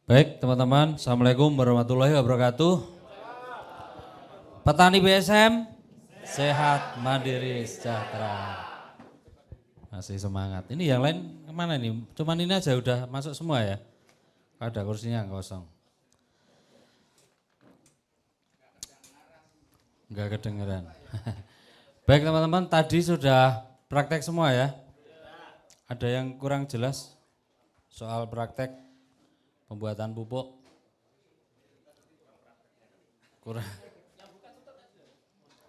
Baik teman-teman, Assalamualaikum warahmatullahi wabarakatuh. Petani BSM, sehat, mandiri, sejahtera. Masih semangat. Ini yang lain kemana nih? Cuman ini aja udah masuk semua ya? Ada kursinya kosong. Enggak kedengeran. Baik teman-teman, tadi sudah praktek semua ya? Ada yang kurang jelas soal praktek? Pembuatan pupuk kurang.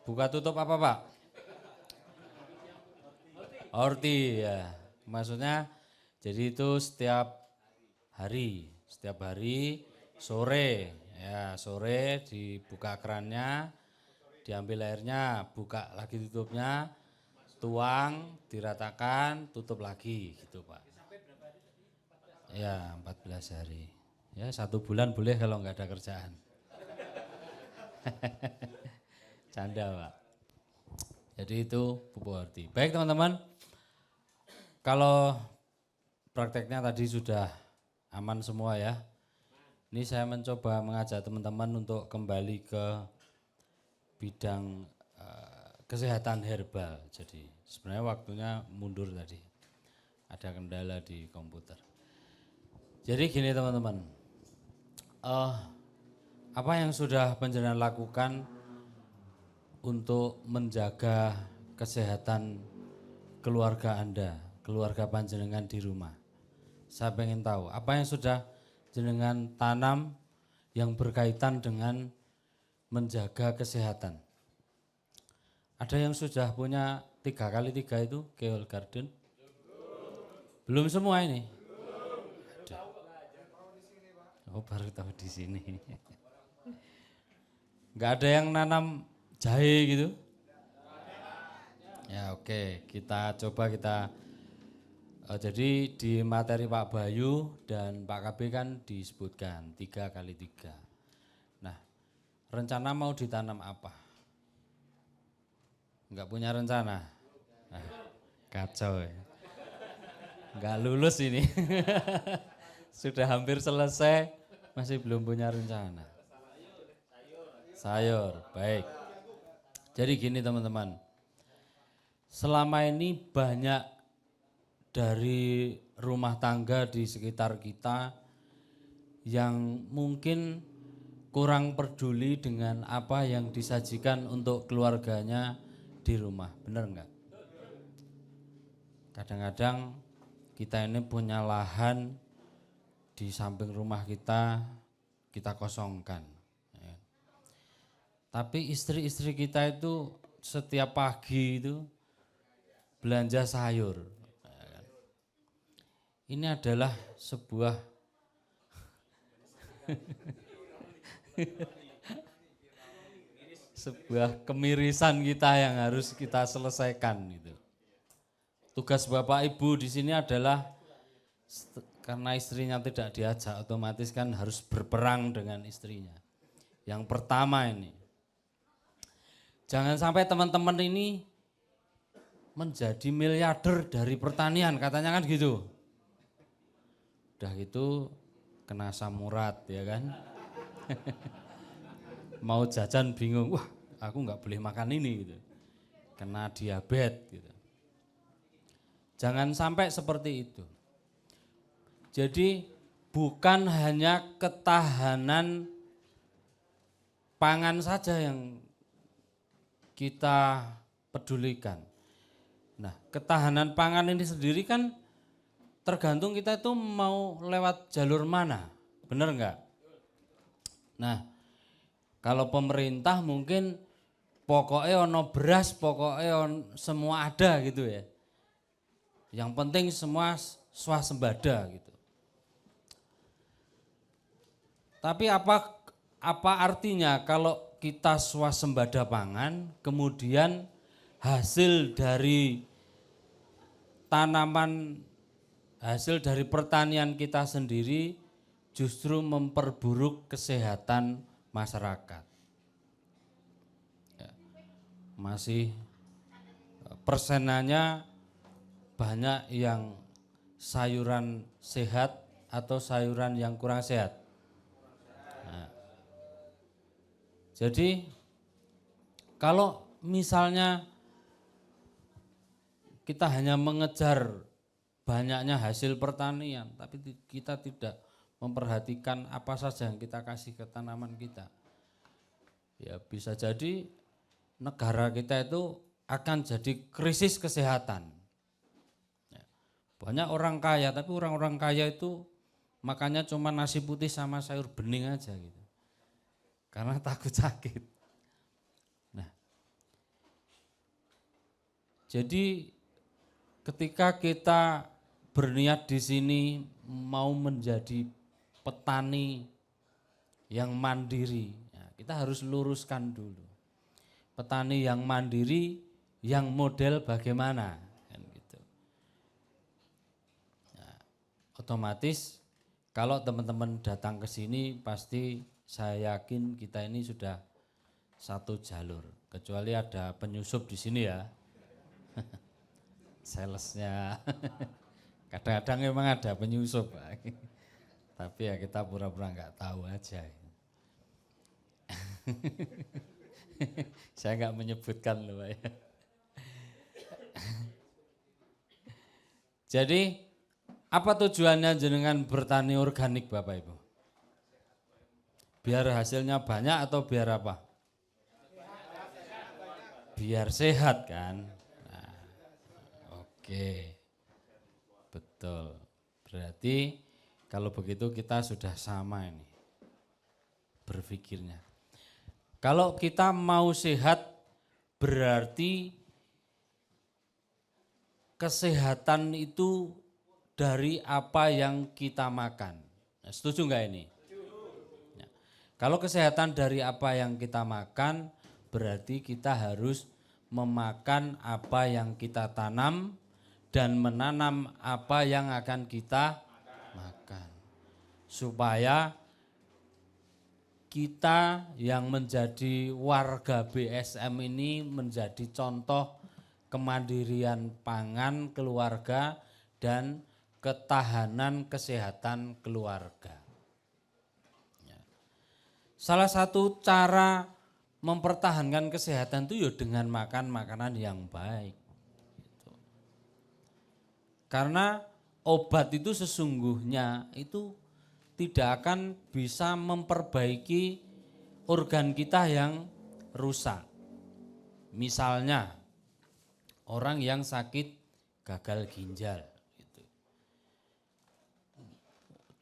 Buka tutup apa Pak? Horti ya. Maksudnya jadi itu setiap hari sore ya, sore dibuka kerannya, diambil airnya, buka lagi tutupnya, tuang, diratakan, tutup lagi gitu Pak. Ya 14 hari. Ya 1 bulan boleh kalau nggak ada kerjaan. Canda Pak. Jadi itu pupuk horti. Baik teman-teman, kalau prakteknya tadi sudah aman semua ya. Ini saya mencoba mengajak teman-teman untuk kembali ke bidang kesehatan herbal. Jadi sebenarnya waktunya mundur tadi. Ada kendala di komputer. Jadi gini teman-teman, apa yang sudah panjenengan lakukan untuk menjaga kesehatan keluarga Anda, keluarga panjenengan di rumah? Saya pengen tahu, apa yang sudah jenengan tanam yang berkaitan dengan menjaga kesehatan? Ada yang sudah punya 3x3 itu, Keol Garden? Belum semua ini? Oh baru tahu di sini. Nggak ada yang nanam jahe gitu? Ya oke, kita coba jadi di materi Pak Bayu dan Pak KB kan disebutkan 3x3. Nah, rencana mau ditanam apa? Nggak punya rencana? Nah, kacau ya. Nggak lulus ini. Sudah hampir selesai, masih belum punya rencana. Sayur, baik. Jadi gini teman-teman, selama ini banyak dari rumah tangga di sekitar kita yang mungkin kurang peduli dengan apa yang disajikan untuk keluarganya di rumah, benar enggak? Kadang-kadang kita ini punya lahan di samping rumah kita kosongkan. Ya. Tapi istri-istri kita itu setiap pagi itu belanja sayur. Ya kan? Ini adalah sebuah sebuah kemirisan kita yang harus kita selesaikan gitu. Tugas Bapak Ibu di sini adalah karena istrinya tidak diajak, otomatis kan harus berperang dengan istrinya. Yang pertama ini, jangan sampai teman-teman ini menjadi miliarder dari pertanian, katanya kan gitu. Udah gitu kena asam urat ya kan. Mau jajan bingung, wah aku nggak boleh makan ini gitu. Kena diabetes gitu. Jangan sampai seperti itu. Jadi bukan hanya ketahanan pangan saja yang kita pedulikan. Nah, ketahanan pangan ini sendiri kan tergantung kita itu mau lewat jalur mana, benar enggak? Nah, kalau pemerintah mungkin pokoknya ono beras, pokoknya semua ada gitu ya. Yang penting semua swasembada gitu. Tapi apa artinya kalau kita swasembada pangan, kemudian hasil dari tanaman, hasil dari pertanian kita sendiri justru memperburuk kesehatan masyarakat. Ya, masih persenannya banyak yang sayuran sehat atau sayuran yang kurang sehat. Jadi kalau misalnya kita hanya mengejar banyaknya hasil pertanian, tapi kita tidak memperhatikan apa saja yang kita kasih ke tanaman kita, ya bisa jadi negara kita itu akan jadi krisis kesehatan. Banyak orang kaya, tapi orang-orang kaya itu makannya cuma nasi putih sama sayur bening aja gitu, karena takut sakit. Nah, jadi ketika kita berniat di sini mau menjadi petani yang mandiri, ya kita harus luruskan dulu. Petani yang mandiri, yang model bagaimana, kan gitu. Nah, otomatis kalau teman-teman datang ke sini pasti saya yakin kita ini sudah satu jalur, kecuali ada penyusup di sini ya. Salesnya kadang-kadang memang ada penyusup, tapi ya kita pura-pura nggak tahu aja. Saya nggak menyebutkan loh ya. Jadi apa tujuannya jenengan bertani organik Bapak Ibu? Biar hasilnya banyak atau biar apa? Biar sehat kan. Oke, betul. Berarti kalau begitu kita sudah sama ini berpikirnya. Kalau kita mau sehat berarti kesehatan itu dari apa yang kita makan. Nah, setuju nggak ini? Ya. Kalau kesehatan dari apa yang kita makan berarti kita harus memakan apa yang kita tanam dan menanam apa yang akan kita makan, supaya kita yang menjadi warga BSM ini menjadi contoh kemandirian pangan keluarga dan ketahanan kesehatan keluarga. Salah satu cara mempertahankan kesehatan itu ya dengan makan makanan yang baik. Karena obat itu sesungguhnya itu tidak akan bisa memperbaiki organ kita yang rusak. Misalnya orang yang sakit gagal ginjal, gitu.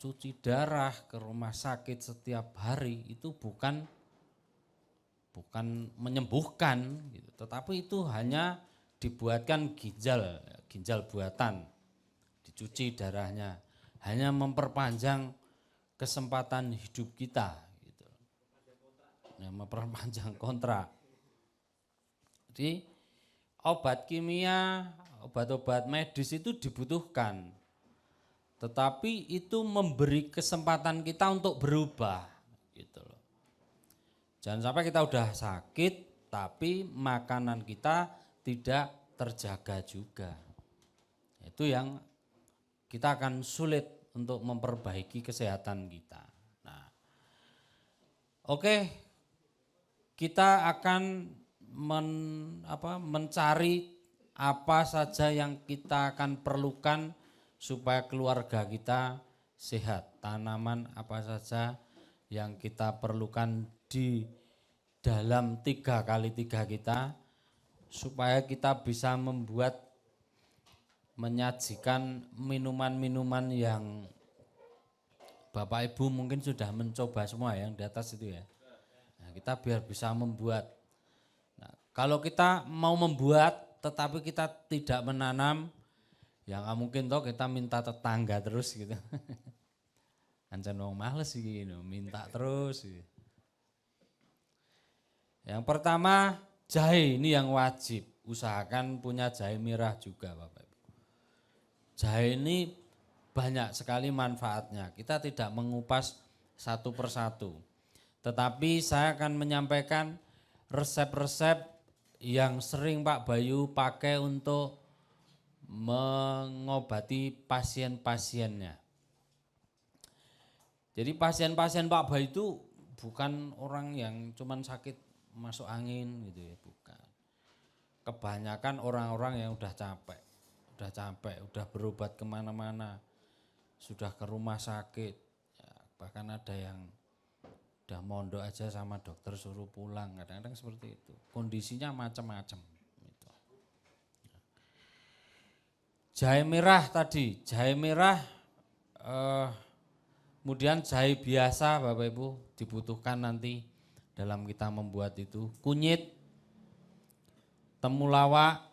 Cuci darah ke rumah sakit setiap hari itu bukan menyembuhkan, gitu. Tetapi itu hanya dibuatkan ginjal buatan, dicuci darahnya, hanya memperpanjang kesempatan hidup kita, gitu. Ya, memperpanjang kontrak. Jadi obat kimia, obat-obat medis itu dibutuhkan, tetapi itu memberi kesempatan kita untuk berubah, gitu loh. Jangan sampai kita udah sakit, tapi makanan kita tidak terjaga juga. Itu yang kita akan sulit untuk memperbaiki kesehatan kita. Nah, oke, kita akan mencari apa saja yang kita akan perlukan supaya keluarga kita sehat. Tanaman apa saja yang kita perlukan di dalam 3x3 kita, supaya kita bisa menyajikan minuman-minuman yang Bapak Ibu mungkin sudah mencoba semua yang di atas itu ya. Nah, kita biar bisa membuat. Nah, kalau kita mau membuat tetapi kita tidak menanam, ya nggak mungkin toh kita minta tetangga terus gitu. Ancen wong males gitu, minta terus gitu. Yang pertama, jahe ini yang wajib. Usahakan punya jahe merah juga Bapak Ibu. Jahe ini banyak sekali manfaatnya. Kita tidak mengupas satu persatu. Tetapi saya akan menyampaikan resep-resep yang sering Pak Bayu pakai untuk mengobati pasien-pasiennya. Jadi pasien-pasien Pak Bayu itu bukan orang yang cuman sakit masuk angin gitu ya, bukan. Kebanyakan orang-orang yang udah capek, udah berobat kemana-mana, sudah ke rumah sakit, ya, bahkan ada yang udah mondok aja sama dokter suruh pulang, kadang-kadang seperti itu. Kondisinya macam-macam. Gitu. Jahe merah tadi, jahe merah, kemudian jahe biasa Bapak Ibu dibutuhkan nanti dalam kita membuat itu. Kunyit, temulawak,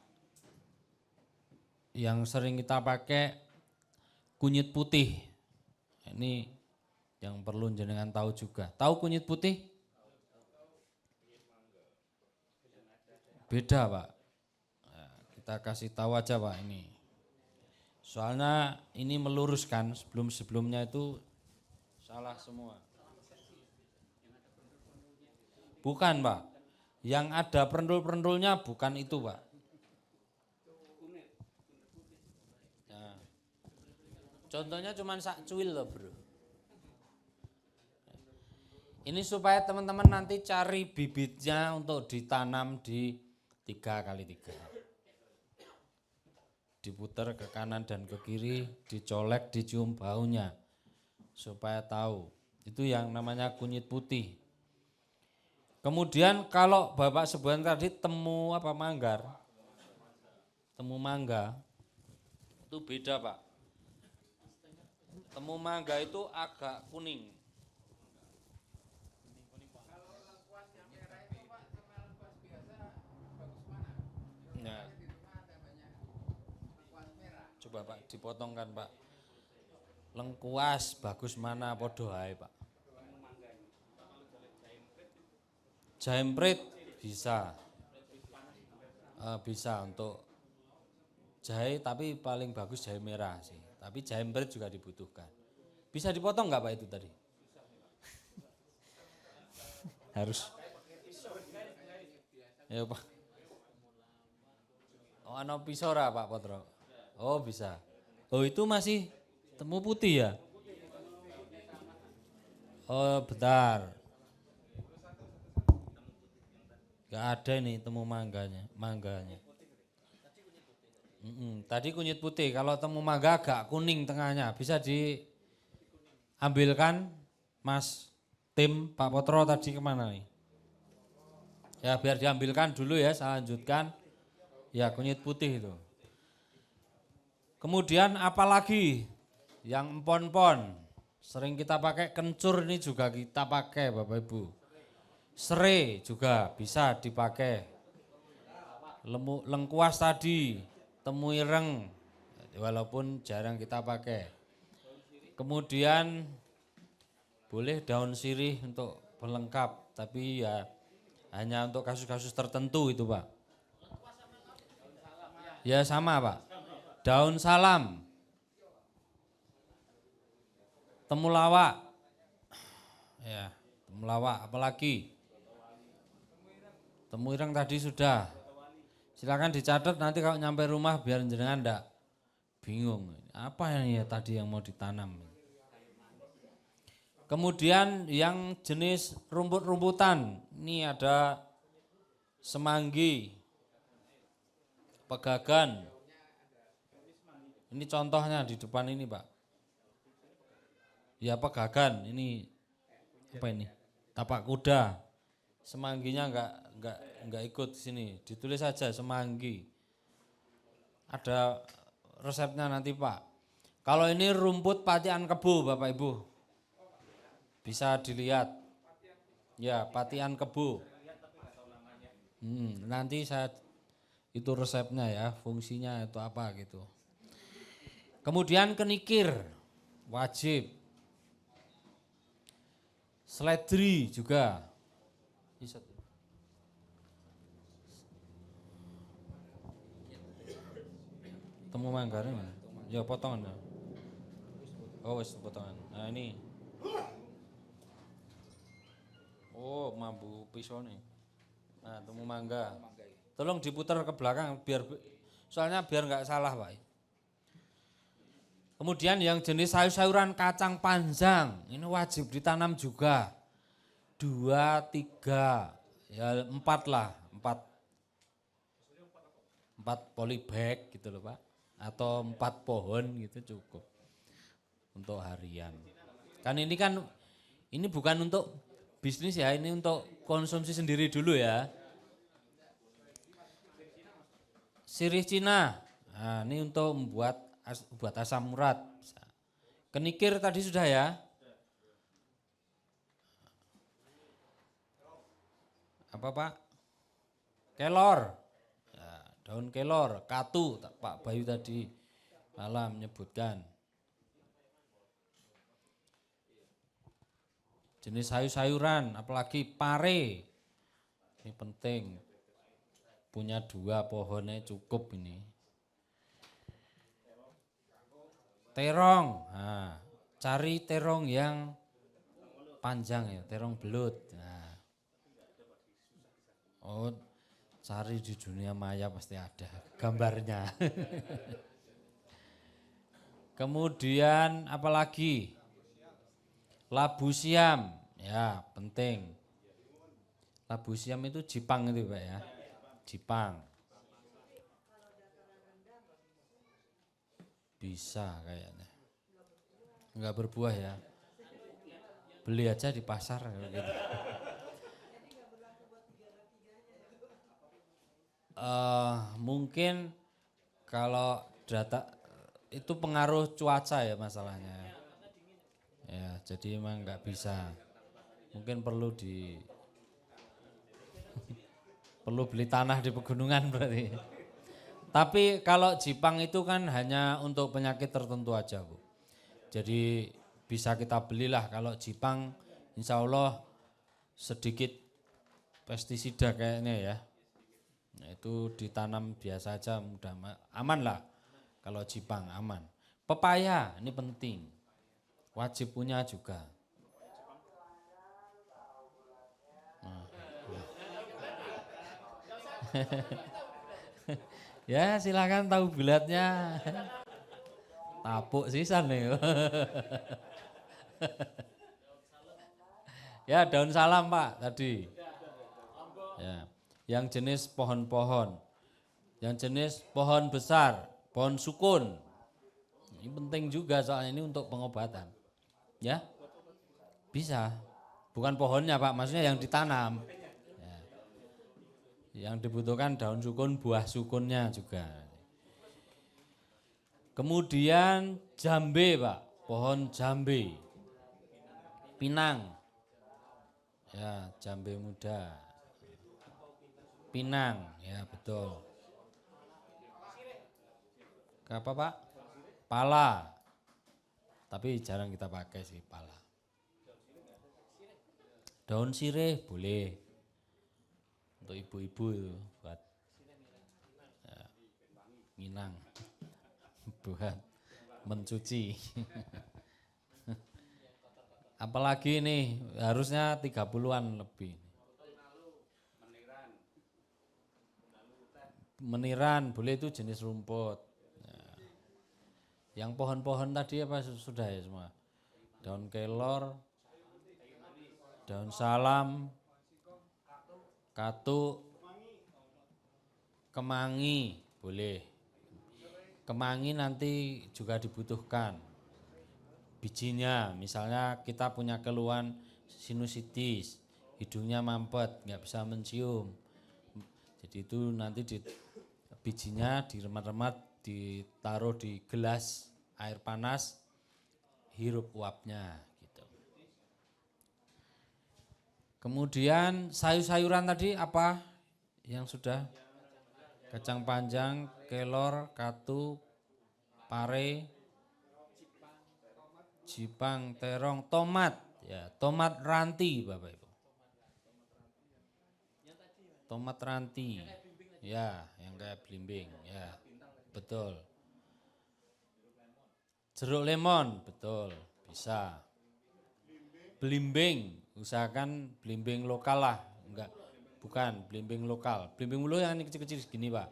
yang sering kita pakai kunyit putih. Ini yang perlu jenengan tahu juga. Tahu kunyit putih? Beda Pak. Nah, kita kasih tahu aja Pak ini. Soalnya ini meluruskan, sebelum-sebelumnya itu salah semua. Bukan Pak. Yang ada perendul-perendulnya bukan itu Pak. Contohnya cuma sak cuil loh bro. Ini supaya teman-teman nanti cari bibitnya untuk ditanam di 3x3. Diputar ke kanan dan ke kiri, dicolek, dicium baunya. Supaya tahu, itu yang namanya kunyit putih. Kemudian kalau Bapak sebutan tadi temu manggar. Temu mangga, itu beda Pak. Temu mangga itu agak kuning. Nah, coba Pak dipotongkan Pak. Lengkuas bagus mana podo ae Pak. Jahemprit bisa. Bisa untuk jahe, tapi paling bagus jahe merah sih. Tapi jahemprit juga dibutuhkan. Bisa dipotong nggak Pak itu tadi? Harus. Ya Pak. Oh, ana pisau ra Pak Potro? Oh bisa. Oh itu masih temu putih ya? Oh bentar. Gak ada ini temu mangganya. Tadi kunyit putih, kalau temu mangga agak kuning tengahnya, bisa diambilkan Mas tim Pak Potro tadi kemana nih? Ya biar diambilkan dulu ya, saya lanjutkan. Ya kunyit putih itu. Kemudian apalagi yang empon-empon, sering kita pakai kencur ini juga kita pakai Bapak Ibu. Serai juga bisa dipakai. Lengkuas tadi, temu ireng, walaupun jarang kita pakai. Kemudian boleh daun sirih untuk pelengkap, tapi ya hanya untuk kasus-kasus tertentu itu Pak. Ya sama Pak. Daun salam, temulawak, ya temulawak, apalagi temu ireng tadi sudah. Silakan dicatat nanti kalau nyampe rumah biar jenengan enggak bingung. Apa yang ya tadi yang mau ditanam. Kemudian yang jenis rumput-rumputan, ini ada semanggi, pegagan. Ini contohnya di depan ini Pak. Ya pegagan, ini apa ini? Tapak kuda. Semangginya enggak ikut sini, ditulis saja semanggi. Ada resepnya nanti Pak. Kalau ini rumput patian kebo Bapak Ibu, bisa dilihat. Ya patian kebo. Nanti saya itu resepnya ya, fungsinya itu apa gitu. Kemudian kenikir, wajib. Seledri juga. Temu manggarnya mana? Ya potongan. Oh wis potongan. Nah ini. Oh mambu pisau nih. Nah temu mangga. Tolong diputar ke belakang soalnya biar nggak salah Pak. Kemudian yang jenis sayur-sayuran kacang panjang ini wajib ditanam juga. 2, 3, ya 4 lah, 4 polybag gitu loh Pak, atau 4 pohon gitu cukup untuk harian. Ini bukan untuk bisnis ya, ini untuk konsumsi sendiri dulu ya. Sirih Cina, nah ini untuk buat asam urat. Kenikir tadi sudah ya. Apa Pak? Kelor, ya, daun kelor, katu, Pak Bayu tadi malam menyebutkan. Jenis sayur-sayuran, apalagi pare, ini penting. Punya 2 pohonnya cukup ini. Terong, nah, cari terong yang panjang ya, terong belut. Nah, oh, cari di dunia maya pasti ada gambarnya. Kemudian apalagi? Labu siam, ya penting. Labu siam itu Jipang itu Pak ya, Jipang. Bisa kayaknya. Enggak berbuah ya. Beli aja di pasar gitu. Mungkin kalau data itu pengaruh cuaca ya masalahnya. Ya, jadi emang nggak bisa. Mungkin perlu beli tanah di pegunungan berarti. Tapi kalau Jipang itu kan hanya untuk penyakit tertentu aja Bu. Jadi bisa kita belilah kalau Jipang, insya Allah sedikit pestisida kayaknya ya. Nah, itu ditanam biasa aja mudah aman lah kalau Jipang aman. Pepaya ini penting, wajib punya juga. Nah. Ya silakan tahu bulatnya. Tapuk sisan nih. Ya daun salam Pak tadi. Ya, yang jenis pohon-pohon, yang jenis pohon besar, pohon sukun. Ini penting juga soalnya ini untuk pengobatan. Ya, bisa. Bukan pohonnya Pak, maksudnya yang ditanam. Ya. Yang dibutuhkan daun sukun, buah sukunnya juga. Kemudian jambe Pak, pohon jambe. Pinang. Ya, jambe muda. Pinang, ya betul. Apa Pak? Pala. Tapi jarang kita pakai sih pala. Daun sirih boleh. Untuk ibu-ibu itu buat ya, minang. Buat mencuci. Apalagi nih harusnya 30-an lebih. Meniran boleh itu jenis rumput. Nah, yang pohon-pohon tadi apa sudah ya semua? Daun kelor, daun salam, katuk, kemangi boleh. Kemangi nanti juga dibutuhkan. Bijinya, misalnya kita punya keluhan sinusitis, hidungnya mampet, nggak bisa mencium. Jadi itu nanti bijinya diremat-remat, ditaruh di gelas air panas, hirup uapnya gitu. Kemudian sayur-sayuran tadi apa yang sudah? Kacang panjang, kelor, katu, pare, jipang, terong, tomat. Ya, tomat ranti Bapak Ibu. Tomat ranti. Ya, yang kayak belimbing, ya. Betul. Jeruk lemon, betul, bisa. Belimbing, usahakan belimbing lokal lah, enggak, bukan belimbing lokal. Belimbing dulu yang ini kecil-kecil segini Pak.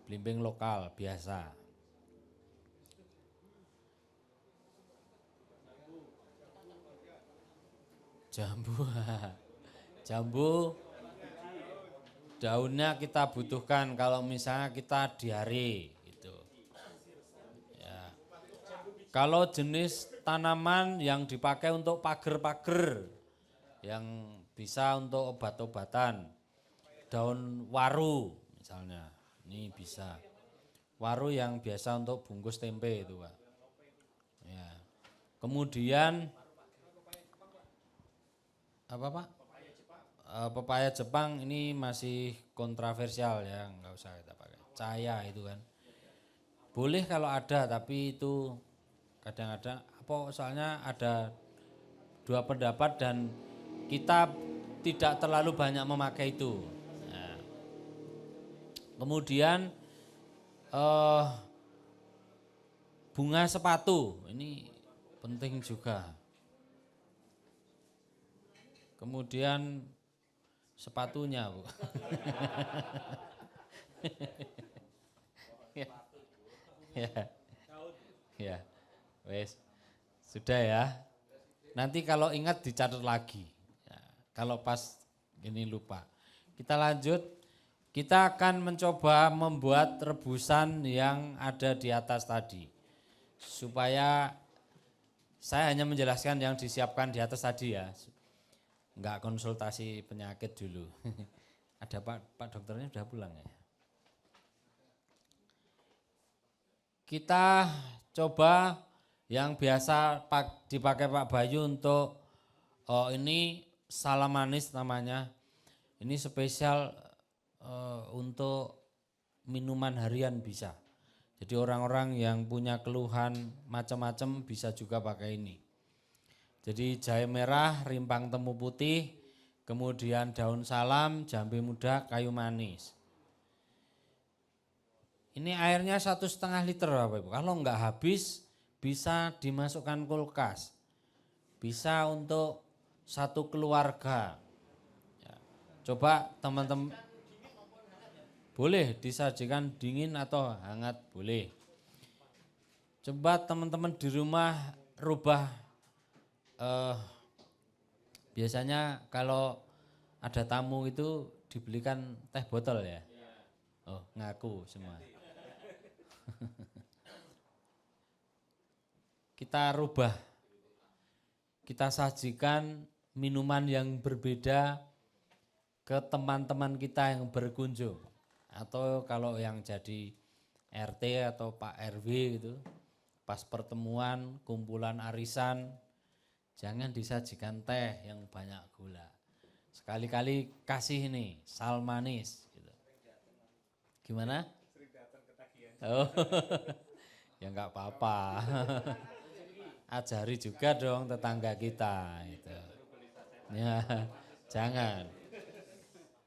Belimbing lokal biasa. Jambu. Jambu daunnya kita butuhkan kalau misalnya kita diare gitu. Ya. Kalau jenis tanaman yang dipakai untuk pager-pager yang bisa untuk obat-obatan, daun waru misalnya, ini bisa. Waru yang biasa untuk bungkus tempe itu Pak. Ya. Kemudian apa Pak? Pepaya Jepang ini masih kontroversial ya, nggak usah kita pakai. Cahaya itu kan. Boleh kalau ada, tapi itu kadang-kadang apa soalnya ada dua pendapat dan kita tidak terlalu banyak memakai itu. Nah, kemudian bunga sepatu ini penting juga. Kemudian sepatunya Bu. ya, ya, ya, wes sudah ya. Nanti kalau ingat dicatat lagi. Ya, kalau pas ini lupa. Kita lanjut. Kita akan mencoba membuat rebusan yang ada di atas tadi. Supaya saya hanya menjelaskan yang disiapkan di atas tadi ya. Enggak konsultasi penyakit dulu. Ada Pak dokternya sudah pulang ya. Kita coba yang biasa dipakai Pak Bayu untuk ini salam manis namanya. Ini spesial untuk minuman harian bisa. Jadi orang-orang yang punya keluhan macam-macam bisa juga pakai ini. Jadi jahe merah, rimpang temu putih, kemudian daun salam, jambe muda, kayu manis. Ini airnya 1,5 liter Bapak Ibu. Kalau enggak habis bisa dimasukkan kulkas. Bisa untuk satu keluarga. Ya. Coba teman-teman, boleh disajikan dingin atau hangat boleh. Coba teman-teman di rumah rubah. Biasanya kalau ada tamu itu dibelikan teh botol ya. Oh ngaku semua. Kita rubah. Kita sajikan minuman yang berbeda ke teman-teman kita yang berkunjung. Atau kalau yang jadi RT atau Pak RW gitu, pas pertemuan, kumpulan arisan, jangan disajikan teh yang banyak gula. Sekali-kali kasih ini, sal manis. Gitu. Gimana? Oh, ya enggak apa-apa. Ajari juga dong tetangga kita. Gitu. Ya, jangan.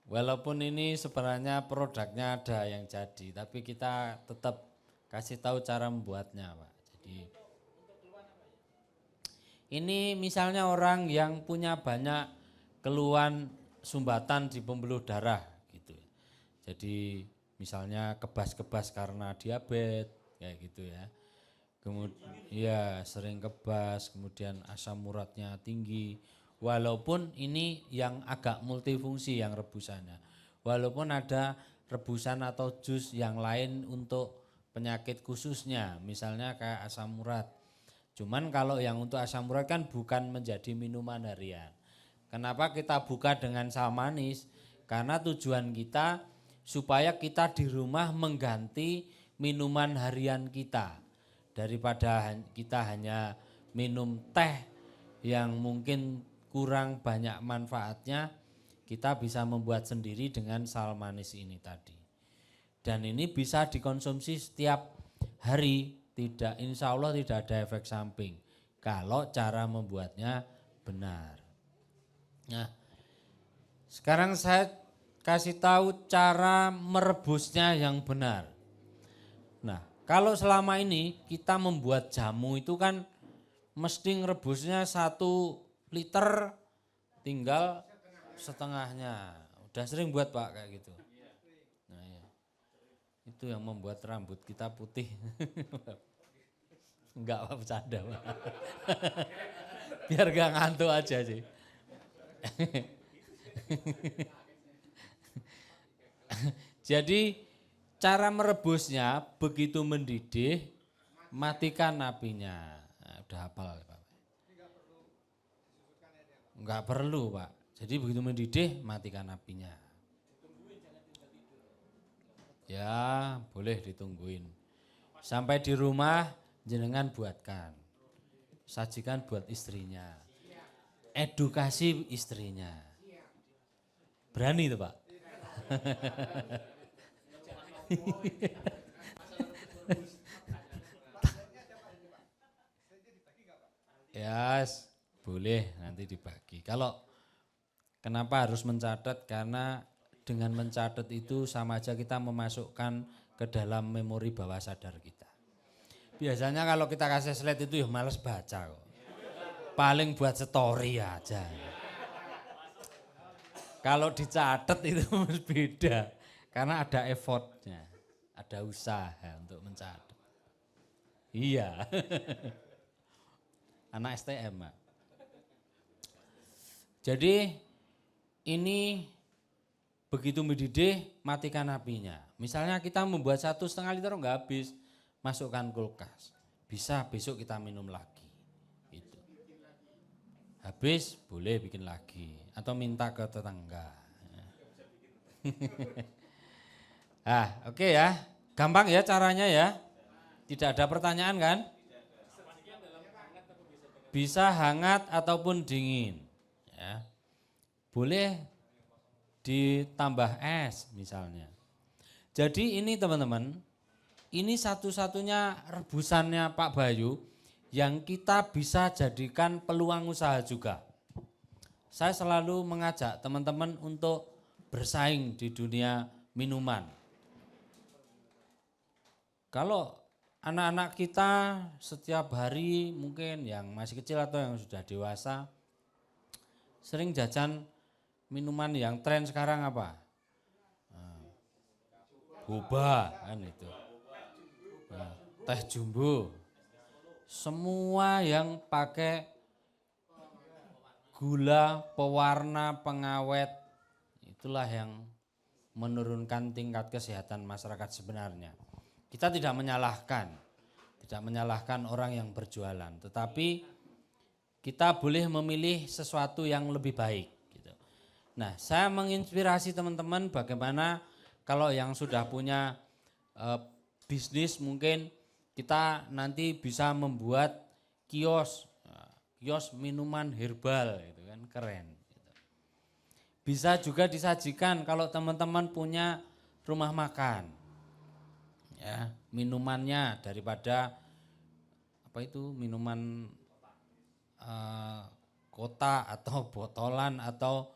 Walaupun ini sebenarnya produknya ada yang jadi, tapi kita tetap kasih tahu cara membuatnya, Pak. Jadi ini misalnya orang yang punya banyak keluhan sumbatan di pembuluh darah gitu. Jadi misalnya kebas-kebas karena diabetes kayak gitu ya. Kemudian ya sering kebas, kemudian asam uratnya tinggi. Walaupun ini yang agak multifungsi yang rebusannya. Walaupun ada rebusan atau jus yang lain untuk penyakit khususnya, misalnya kayak asam urat. Cuman kalau yang untuk asam urat kan bukan menjadi minuman harian. Kenapa kita buka dengan sal manis? Karena tujuan kita supaya kita di rumah mengganti minuman harian kita. Daripada kita hanya minum teh yang mungkin kurang banyak manfaatnya, kita bisa membuat sendiri dengan sal manis ini tadi. Dan ini bisa dikonsumsi setiap hari, tidak, insya Allah tidak ada efek samping kalau cara membuatnya benar. Nah, sekarang saya kasih tahu cara merebusnya yang benar. Nah, kalau selama ini kita membuat jamu itu kan mesti ngerebusnya 1 liter tinggal setengahnya. Udah sering buat Pak kayak gitu. Nah, ya. Itu yang membuat rambut kita putih. Enggak apa bercanda Pak. Biar gak ngantuk aja sih. Jadi cara merebusnya begitu mendidih, matikan apinya. Nah, udah hafal Pak. Enggak perlu Pak. Jadi begitu mendidih, matikan apinya. Ya boleh ditungguin. Sampai di rumah jenengan buatkan. Sajikan buat istrinya. Edukasi istrinya. Berani itu Pak. Ya, boleh nanti dibagi. Kalau kenapa harus mencatat? Karena dengan mencatat itu sama aja kita memasukkan ke dalam memori bawah sadar kita. Biasanya kalau kita kasih slide itu ya males baca kok. Paling buat story aja. Kalau dicatat itu beda. Karena ada effortnya, ada usaha untuk mencatat. Iya. Anak STM, Pak. Jadi ini begitu mendidih, matikan apinya. Misalnya kita membuat 1,5 liter enggak habis, masukkan kulkas. Bisa besok kita minum lagi. Itu. Habis boleh bikin lagi atau minta ke tetangga. Oke ya. Gampang ya caranya ya. Tidak ada pertanyaan kan? Bisa hangat ataupun dingin. Ya. Boleh ditambah es misalnya. Jadi ini teman-teman, ini satu-satunya rebusannya Pak Bayu yang kita bisa jadikan peluang usaha juga. Saya selalu mengajak teman-teman untuk bersaing di dunia minuman. Kalau anak-anak kita setiap hari mungkin yang masih kecil atau yang sudah dewasa sering jajan minuman yang tren sekarang apa? Boba kan itu. Teh jumbo. Semua yang pakai gula, pewarna, pengawet itulah yang menurunkan tingkat kesehatan masyarakat sebenarnya. Kita tidak menyalahkan orang yang berjualan, tetapi kita boleh memilih sesuatu yang lebih baik. Gitu. Nah, saya menginspirasi teman-teman bagaimana kalau yang sudah punya bisnis mungkin kita nanti bisa membuat kios minuman herbal, gitu kan keren. Gitu. Bisa juga disajikan kalau teman-teman punya rumah makan. Ya, minumannya daripada minuman kotak atau botolan atau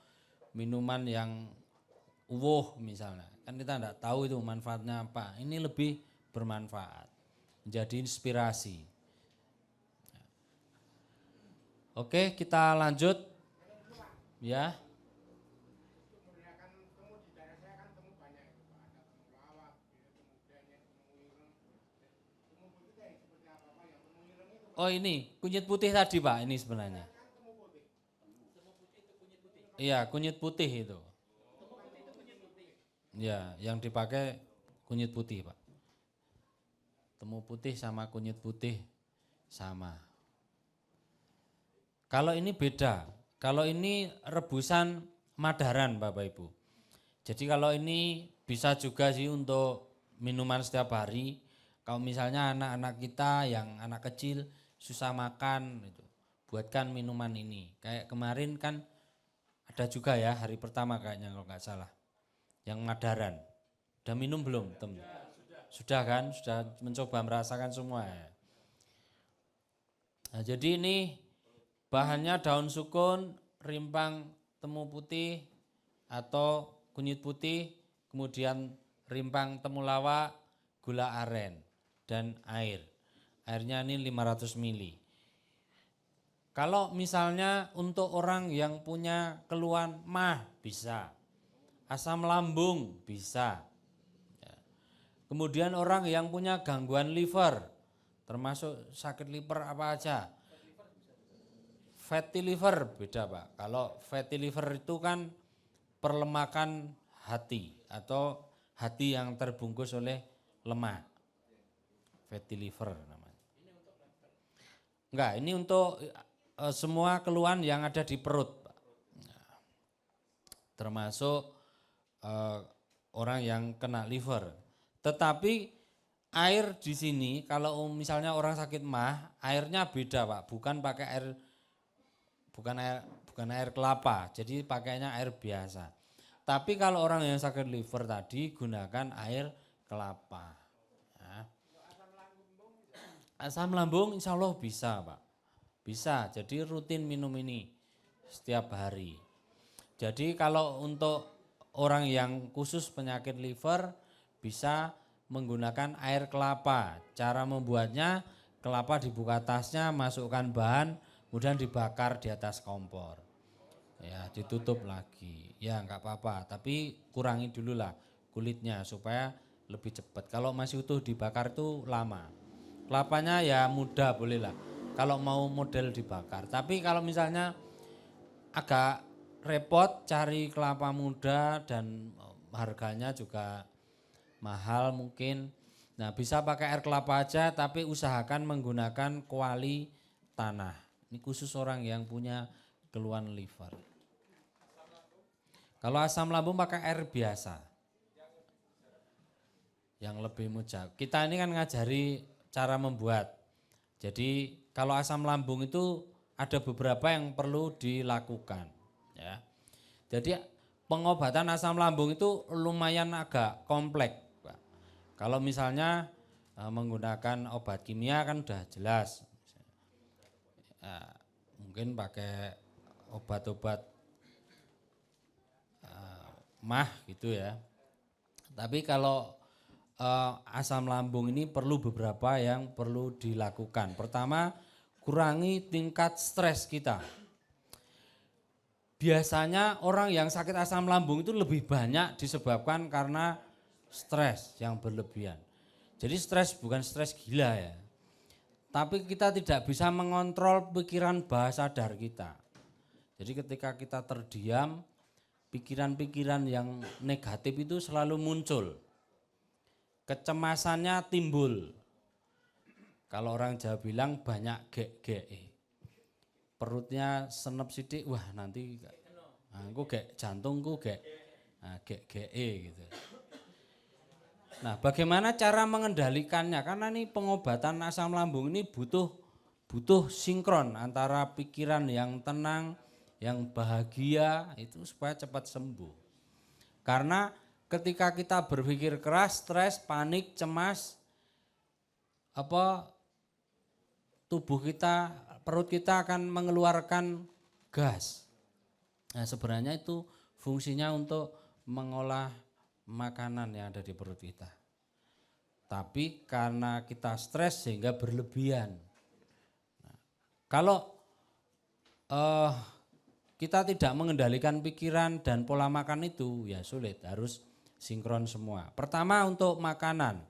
minuman yang misalnya. Kan kita tidak tahu itu manfaatnya apa. Ini lebih bermanfaat. Menjadi inspirasi. Oke, kita lanjut. Ya. Oh ini kunyit putih tadi Pak, ini sebenarnya. Iya kunyit putih itu. Ya yang dipakai kunyit putih Pak. Temu putih sama kunyit putih sama. Kalau ini beda, kalau ini rebusan Madaran Bapak Ibu. Jadi kalau ini bisa juga sih untuk minuman setiap hari. Kalau misalnya anak-anak kita yang anak kecil susah makan gitu, buatkan minuman ini. Kayak kemarin kan ada juga ya hari pertama kayaknya kalau nggak salah, yang Madaran. Udah minum belum teman? Sudah kan? Sudah mencoba merasakan semua ya. Nah, jadi ini bahannya daun sukun, rimpang temu putih atau kunyit putih, kemudian rimpang temulawak, gula aren dan air. Airnya ini 500 ml. Kalau misalnya untuk orang yang punya keluhan mah bisa, asam lambung bisa. Kemudian orang yang punya gangguan liver, termasuk sakit liver apa aja, fatty liver beda Pak. Kalau fatty liver itu kan perlemakan hati atau hati yang terbungkus oleh lemak. Fatty liver namanya. Enggak, ini untuk semua keluhan yang ada di perut, Pak. Nah, termasuk orang yang kena liver. Tetapi air di sini kalau misalnya orang sakit mah, airnya beda Pak, bukan pakai bukan air kelapa, jadi pakainya air biasa. Tapi kalau orang yang sakit liver tadi gunakan air kelapa. Nah, asam lambung insya Allah bisa Pak, bisa. Jadi rutin minum ini setiap hari. Jadi kalau untuk orang yang khusus penyakit liver bisa menggunakan air kelapa. Cara membuatnya, kelapa dibuka tasnya, masukkan bahan, kemudian dibakar di atas kompor. Ya, ditutup lagi. Ya enggak apa-apa, tapi kurangi dulu lah kulitnya supaya lebih cepat. Kalau masih utuh dibakar itu lama. Kelapanya ya mudah boleh lah. Kalau mau model dibakar. Tapi kalau misalnya agak repot cari kelapa muda dan harganya juga mahal mungkin. Nah, bisa pakai air kelapa aja tapi usahakan menggunakan kuali tanah. Ini khusus orang yang punya keluhan liver. Kalau asam lambung pakai air biasa. Yang lebih mudah. Kita ini kan ngajari cara membuat. Jadi kalau asam lambung itu ada beberapa yang perlu dilakukan. Ya. Jadi pengobatan asam lambung itu lumayan agak kompleks. Kalau misalnya menggunakan obat kimia kan udah jelas, mungkin pakai obat-obat mah gitu ya. Tapi kalau asam lambung ini perlu beberapa yang perlu dilakukan. Pertama, kurangi tingkat stres kita. Biasanya orang yang sakit asam lambung itu lebih banyak disebabkan karena stres yang berlebihan. Jadi stres bukan stres gila ya. Tapi kita tidak bisa mengontrol pikiran bawah sadar kita. Jadi ketika kita terdiam, pikiran-pikiran yang negatif itu selalu muncul. Kecemasannya timbul. Kalau orang Jawa bilang banyak gek-geke. Perutnya senep sidik, wah nanti aku gek jantungku gek-geke gitu. Nah, bagaimana cara mengendalikannya? Karena ini pengobatan asam lambung ini butuh sinkron antara pikiran yang tenang, yang bahagia itu supaya cepat sembuh. Karena ketika kita berpikir keras, stres, panik, cemas, tubuh kita, perut kita akan mengeluarkan gas. Nah, sebenarnya itu fungsinya untuk mengolah makanan yang ada di perut kita. Tapi karena kita stres sehingga berlebihan. Nah, kalau kita tidak mengendalikan pikiran dan pola makan itu ya sulit, harus sinkron semua. Pertama untuk makanan.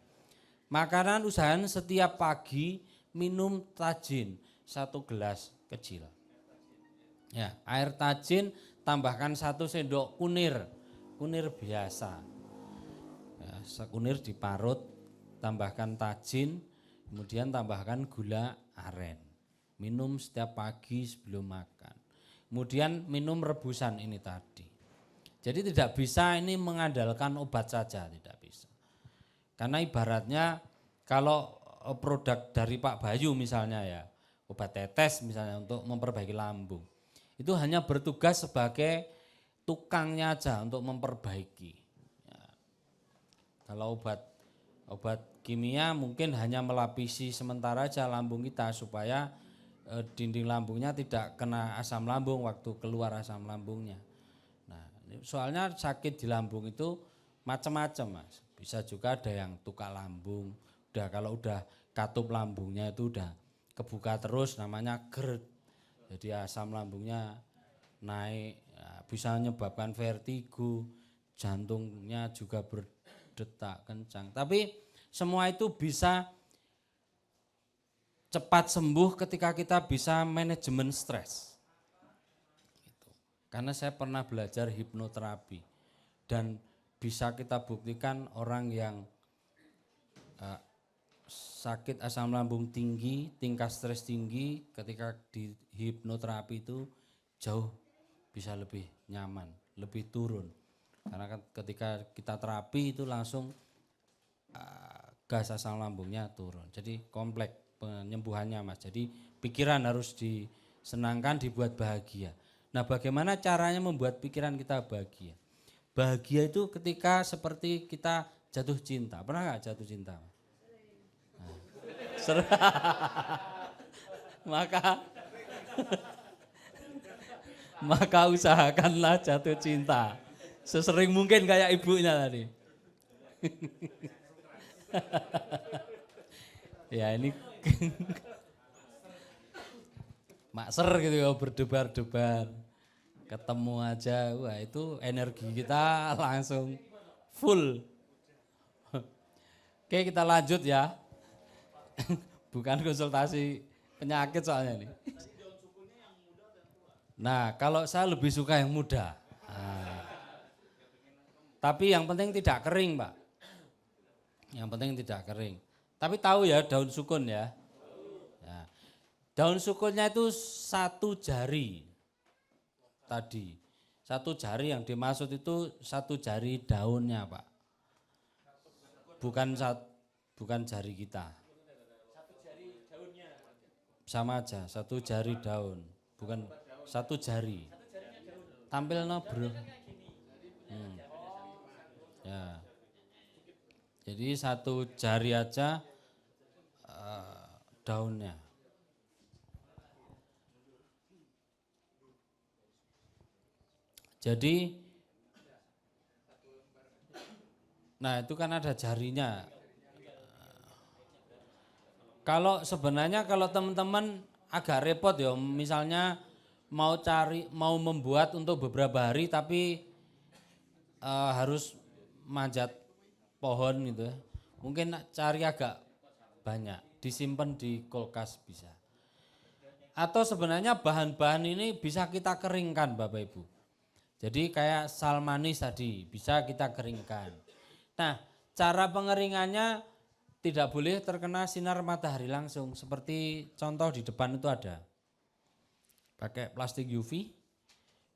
Makanan usahakan setiap pagi minum tajin 1 gelas kecil. Ya, air tajin tambahkan 1 sendok kunir biasa. Ya, sekunir diparut, tambahkan tajin, kemudian tambahkan gula aren. Minum setiap pagi sebelum makan. Kemudian minum rebusan ini tadi. Jadi tidak bisa ini mengandalkan obat saja, tidak bisa. Karena ibaratnya kalau produk dari Pak Bayu misalnya ya, obat tetes misalnya untuk memperbaiki lambung. Itu hanya bertugas sebagai tukangnya aja untuk memperbaiki. Ya. Kalau obat kimia mungkin hanya melapisi sementara aja lambung kita supaya dinding lambungnya tidak kena asam lambung waktu keluar asam lambungnya. Nah, soalnya sakit di lambung itu macam-macam Mas. Bisa juga ada yang tukak lambung. Kalau udah katup lambungnya itu udah kebuka terus namanya GERD. Jadi asam lambungnya naik, ya, bisa menyebabkan vertigo, jantungnya juga berdetak kencang. Tapi semua itu bisa cepat sembuh ketika kita bisa manajemen stres. Karena saya pernah belajar hipnoterapi dan bisa kita buktikan orang yang sakit asam lambung tinggi, tingkat stres tinggi, ketika di hipnoterapi itu jauh bisa lebih nyaman, lebih turun. Karena ketika kita terapi itu langsung gas asam lambungnya turun. Jadi kompleks penyembuhannya Mas. Jadi pikiran harus disenangkan, dibuat bahagia. Nah, bagaimana caranya membuat pikiran kita bahagia? Bahagia itu ketika seperti kita jatuh cinta. Pernah nggak jatuh cinta? Nah, maka usahakanlah jatuh cinta sesering mungkin kayak ibunya tadi. Ya ini makser gitu ya, berdebar-debar. Ketemu aja, wah itu energi kita langsung full. Oke, kita lanjut ya. Bukan konsultasi penyakit soalnya ini. Nah, kalau saya lebih suka yang muda. Nah, tapi yang penting tidak kering, Pak. Yang penting tidak kering. Tapi tahu ya daun sukun ya. Ya. Daun sukunnya itu 1 jari tadi. 1 jari yang dimaksud itu 1 jari daunnya, Pak. Bukan jari kita. Sama aja, 1 jari daun, bukan 1 jari. Tampil no bro. Ya. Jadi 1 jari aja daunnya. Jadi, nah itu kan ada jarinya. Kalau sebenarnya kalau teman-teman agak repot ya, misalnya mau membuat untuk beberapa hari tapi harus manjat pohon gitu ya. Mungkin cari agak banyak, disimpan di kulkas bisa. Atau sebenarnya bahan-bahan ini bisa kita keringkan Bapak Ibu. Jadi kayak sal manis tadi bisa kita keringkan. Nah, cara pengeringannya tidak boleh terkena sinar matahari langsung. Seperti contoh di depan itu ada. Pakai plastik UV,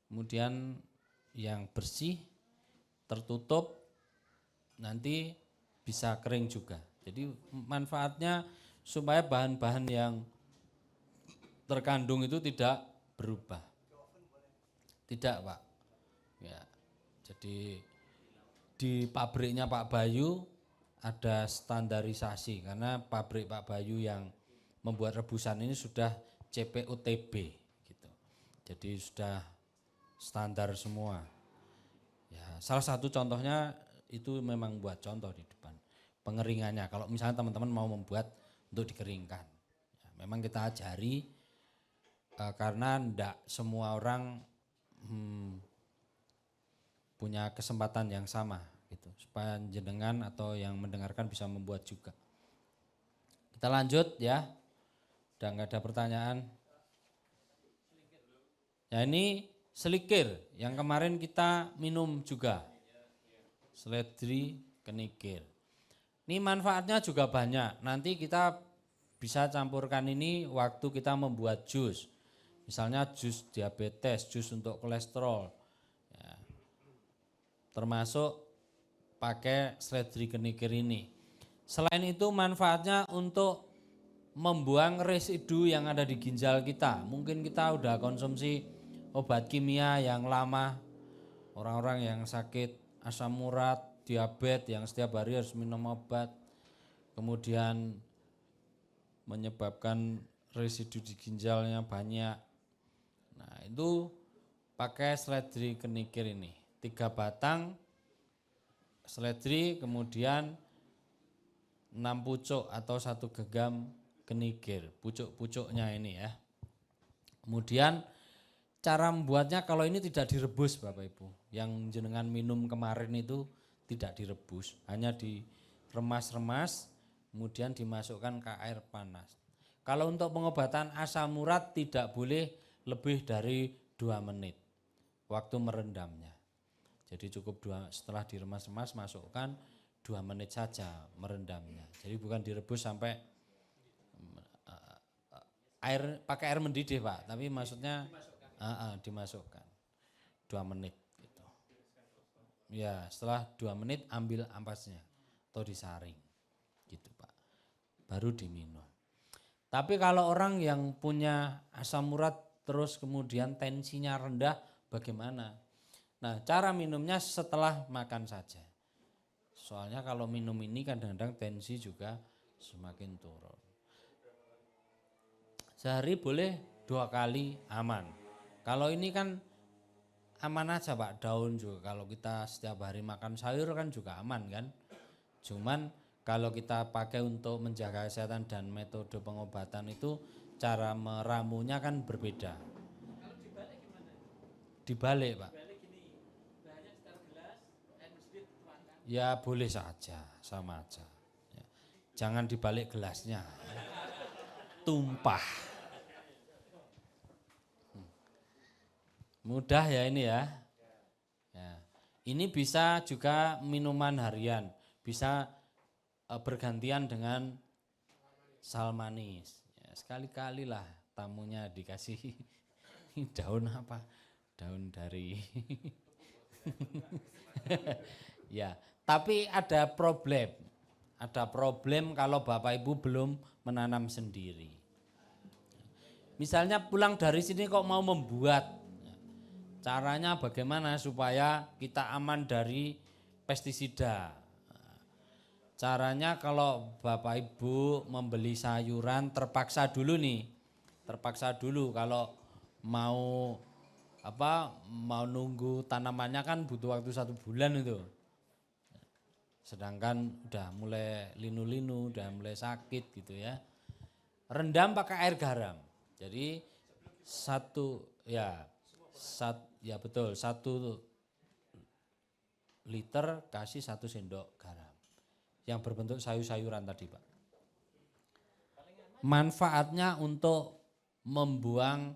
kemudian yang bersih, tertutup, nanti bisa kering juga. Jadi manfaatnya supaya bahan-bahan yang terkandung itu tidak berubah. Tidak Pak. Ya, jadi di pabriknya Pak Bayu ada standarisasi karena pabrik Pak Bayu yang membuat rebusan ini sudah CPUTB gitu. Jadi sudah standar semua. Ya, salah satu contohnya itu memang buat contoh di depan pengeringannya. Kalau misalnya teman-teman mau membuat untuk dikeringkan, ya, memang kita ajari karena tidak semua orang punya kesempatan yang sama gitu, supaya jenengan atau yang mendengarkan bisa membuat juga. Kita lanjut ya, udah nggak ada pertanyaan. Ya ini selikir yang kemarin kita minum juga, seledri kenikir. Ini manfaatnya juga banyak, nanti kita bisa campurkan ini waktu kita membuat jus. Misalnya jus diabetes, jus untuk kolesterol, ya. Termasuk pakai seledri kenikir ini. Selain itu manfaatnya untuk membuang residu yang ada di ginjal kita. Mungkin kita udah konsumsi obat kimia yang lama, orang-orang yang sakit asam urat, diabetes yang setiap hari harus minum obat, kemudian menyebabkan residu di ginjalnya banyak. Nah itu pakai seledri kenikir ini, 3 batang seledri, kemudian 6 pucuk atau 1 genggam kenikir, pucuk-pucuknya ini ya. Kemudian cara membuatnya kalau ini tidak direbus Bapak Ibu, yang jenengan minum kemarin itu tidak direbus, hanya diremas-remas kemudian dimasukkan ke air panas. Kalau untuk pengobatan asam urat tidak boleh lebih dari 2 menit. waktu merendamnya. Jadi cukup setelah diremas-remas masukkan 2 menit saja merendamnya. Jadi bukan direbus sampai pakai air mendidih Pak, tapi maksudnya dimasukkan 2 menit gitu. Ya setelah 2 menit ambil ampasnya atau disaring gitu Pak, baru diminum. Tapi kalau orang yang punya asam urat terus kemudian tensinya rendah bagaimana? Nah cara minumnya setelah makan saja. Soalnya kalau minum ini kadang-kadang tensi juga semakin turun. Sehari boleh 2 kali aman. Kalau ini kan aman aja Pak, daun juga kalau kita setiap hari makan sayur kan juga aman kan. Cuman kalau kita pakai untuk menjaga kesehatan dan metode pengobatan itu cara meramunya kan berbeda. Kalau dibalik gimana? Dibalik Pak. Dibalik gini, bahannya sekitar gelas, air sedikit tuangkan. Ya boleh saja, sama aja. Ya. Jangan dibalik gelasnya, tumpah. Mudah ya ini ya. Ya. Ini bisa juga minuman harian, bisa bergantian dengan sal manis. Ya, sekali-kali lah tamunya dikasih daun apa? Daun dari ya, tapi ada problem. Ada problem kalau Bapak Ibu belum menanam sendiri. Misalnya pulang dari sini kok mau membuat. Caranya bagaimana supaya kita aman dari pestisida? Caranya kalau Bapak Ibu membeli sayuran terpaksa dulu nih. Terpaksa dulu kalau mau mau nunggu tanamannya kan butuh waktu 1 bulan itu. Sedangkan udah mulai linu-linu, udah mulai sakit gitu ya. Rendam pakai air garam. Jadi ya betul 1 liter kasih 1 sendok garam yang berbentuk sayur-sayuran tadi Pak. Manfaatnya untuk membuang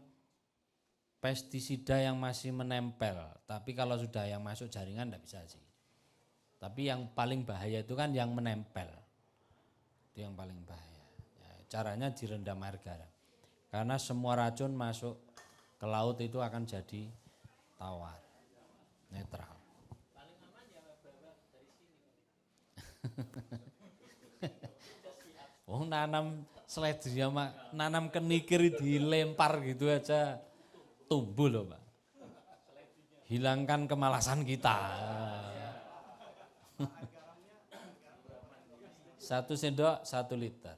pestisida yang masih menempel, tapi kalau sudah yang masuk jaringan tidak bisa sih. Tapi yang paling bahaya itu kan yang menempel, itu yang paling bahaya. Ya, caranya direndam air garam, karena semua racun masuk ke laut itu akan jadi tawar, netral. Paling aman ya bawa dari sini. Oh nanam seledri sama nanam kenikir dilempar gitu aja tumbuh loh Pak. Hilangkan kemalasan kita. 1 sendok 1 liter.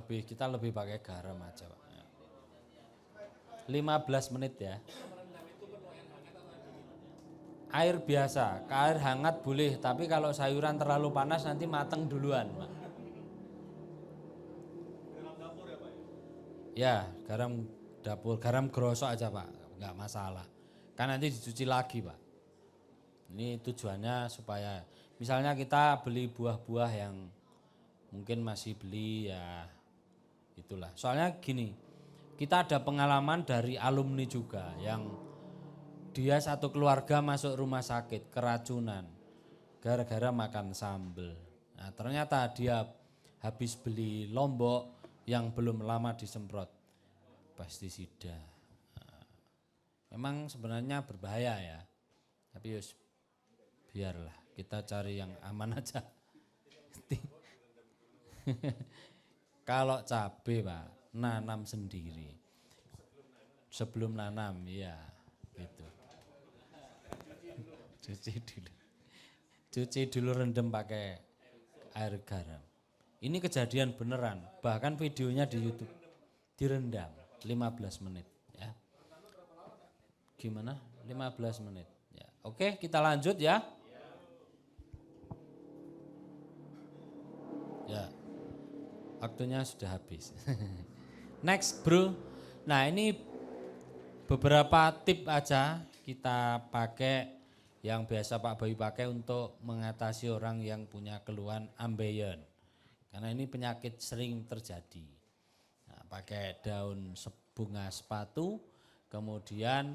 Kita lebih pakai garam aja Pak. 15 menit ya. Air biasa, air hangat boleh, tapi kalau sayuran terlalu panas nanti mateng duluan Pak. Garam dapur ya Pak? Ya, garam dapur, garam grosok aja Pak, nggak masalah. Kan nanti dicuci lagi Pak. Ini tujuannya supaya misalnya kita beli buah-buah yang mungkin masih beli ya itulah. Soalnya gini, kita ada pengalaman dari alumni juga yang dia satu keluarga masuk rumah sakit keracunan gara-gara makan sambal. Nah, ternyata dia habis beli lombok yang belum lama disemprot pestisida. Nah, memang sebenarnya berbahaya ya. Tapi yus biarlah kita cari yang aman aja. Kalau cabai Pak, nanam sendiri. Sebelum nanam ya gitu. Cuci dulu rendam pakai air garam. Ini kejadian beneran, bahkan videonya di YouTube. Direndam 15 menit ya. Gimana? 15 menit. Ya. Oke, kita lanjut ya. Ya. Waktunya sudah habis. Next, Bro. Nah, ini beberapa tip aja kita pakai yang biasa Pak Bayu pakai untuk mengatasi orang yang punya keluhan ambeien. Karena ini penyakit sering terjadi. Nah, pakai daun bunga sepatu, kemudian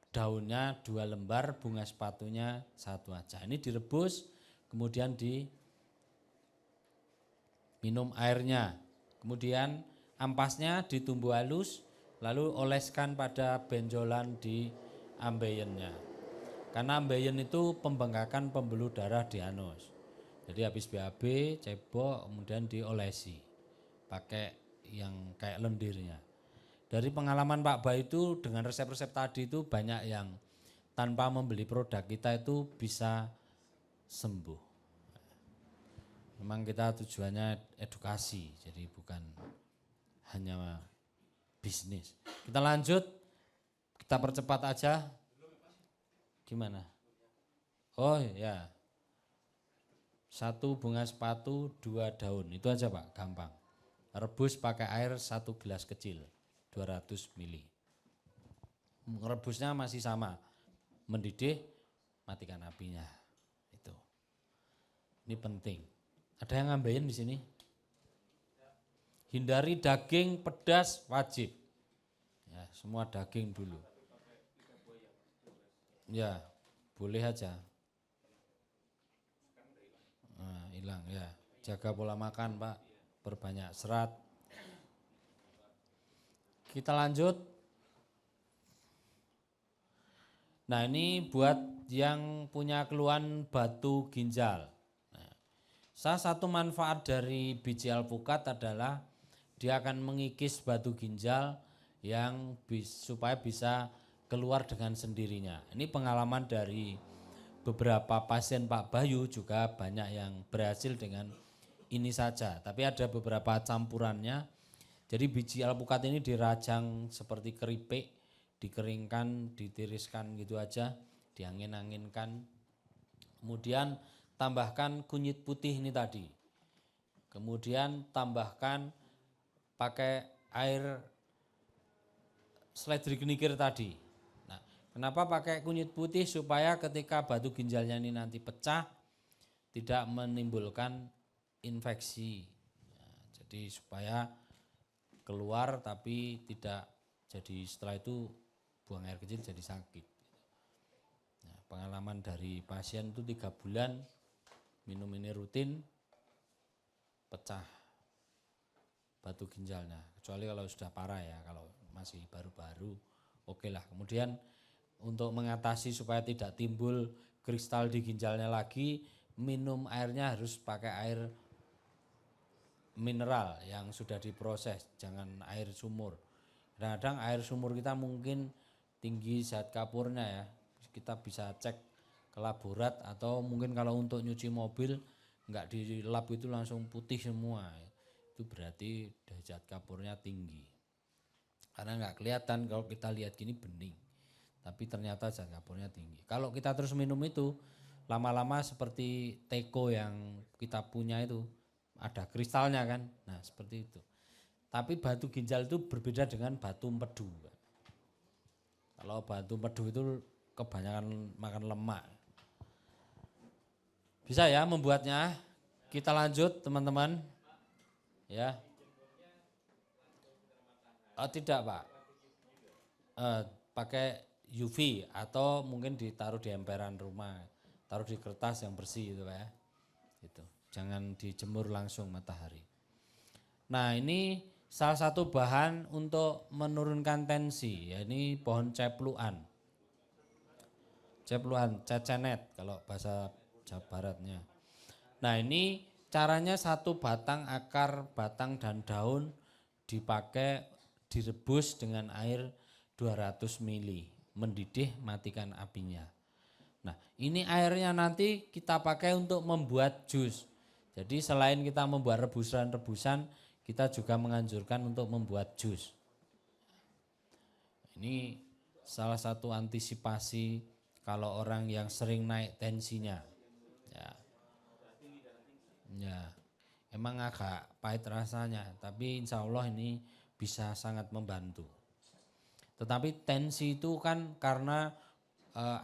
daunnya 2 lembar, bunga sepatunya 1 aja. Ini direbus, kemudian diminum airnya. Kemudian ampasnya ditumbuk halus, lalu oleskan pada benjolan di ambeyennya. Karena ambeien itu pembengkakan pembuluh darah di anus. Jadi habis BAB, cebok, kemudian diolesi. Pakai yang kayak lendirnya. Dari pengalaman Pak Ba itu dengan resep-resep tadi itu banyak yang tanpa membeli produk kita itu bisa sembuh. Memang kita tujuannya edukasi, jadi bukan hanya bisnis. Kita lanjut, kita percepat aja. Gimana? Oh ya, 1 bunga sepatu, 2 daun, itu aja Pak, gampang. Rebus pakai air 1 gelas kecil. 200 ml. Rebusnya masih sama, mendidih, matikan apinya. Itu. Ini penting. Ada yang ngambilin di sini? Hindari daging pedas wajib. Ya, semua daging dulu. Ya, boleh aja. Nah, hilang ya. Jaga pola makan Pak, perbanyak serat. Kita lanjut. Nah ini buat yang punya keluhan batu ginjal. Nah, salah satu manfaat dari biji alpukat adalah dia akan mengikis batu ginjal yang supaya bisa keluar dengan sendirinya. Ini pengalaman dari beberapa pasien Pak Bayu juga banyak yang berhasil dengan ini saja. Tapi ada beberapa campurannya. Jadi biji alpukat ini dirajang seperti keripik, dikeringkan, ditiriskan gitu aja, diangin-anginkan. Kemudian tambahkan kunyit putih ini tadi. Kemudian tambahkan pakai air seledri genikir tadi. Nah, kenapa pakai kunyit putih? Supaya ketika batu ginjalnya ini nanti pecah, tidak menimbulkan infeksi. Nah, jadi supaya keluar tapi tidak jadi setelah itu buang air kecil jadi sakit. Nah, pengalaman dari pasien itu 3 bulan minum ini rutin pecah batu ginjalnya. Kecuali kalau sudah parah ya, kalau masih baru-baru oke lah. Kemudian untuk mengatasi supaya tidak timbul kristal di ginjalnya lagi, minum airnya harus pakai air mineral yang sudah diproses, jangan air sumur. Kadang-kadang air sumur kita mungkin tinggi zat kapurnya ya, kita bisa cek ke laborat atau mungkin kalau untuk nyuci mobil enggak di lab itu langsung putih semua, itu berarti zat kapurnya tinggi. Karena enggak kelihatan kalau kita lihat gini bening, tapi ternyata zat kapurnya tinggi. Kalau kita terus minum itu lama-lama seperti teko yang kita punya itu, ada kristalnya kan, nah seperti itu. Tapi batu ginjal itu berbeda dengan batu empedu. Kalau batu empedu itu kebanyakan makan lemak. Bisa ya membuatnya? Kita lanjut teman-teman. Ya. Oh, tidak Pak. Pakai UV atau mungkin ditaruh di emperan rumah, taruh di kertas yang bersih itu Pak ya. Gitu. Jangan dijemur langsung matahari. Nah ini salah satu bahan untuk menurunkan tensi, ya ini pohon cepluan. Cepluan, cecenet kalau bahasa Jawa Baratnya. Nah ini caranya 1 batang akar, batang dan daun dipakai direbus dengan air 200 ml. Mendidih, matikan apinya. Nah ini airnya nanti kita pakai untuk membuat jus. Jadi selain kita membuat rebusan-rebusan, kita juga menganjurkan untuk membuat jus. Ini salah satu antisipasi kalau orang yang sering naik tensinya. Ya, emang agak pahit rasanya, tapi insya Allah ini bisa sangat membantu. Tetapi tensi itu kan karena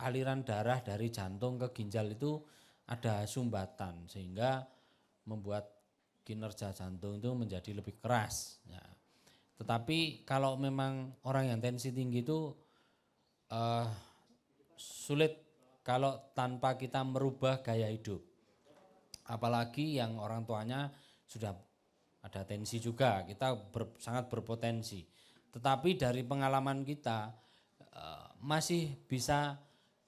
aliran darah dari jantung ke ginjal itu ada sumbatan sehingga membuat kinerja jantung itu menjadi lebih keras. Ya. Tetapi kalau memang orang yang tensi tinggi itu sulit kalau tanpa kita merubah gaya hidup. Apalagi yang orang tuanya sudah ada tensi juga, kita sangat berpotensi. Tetapi dari pengalaman kita masih bisa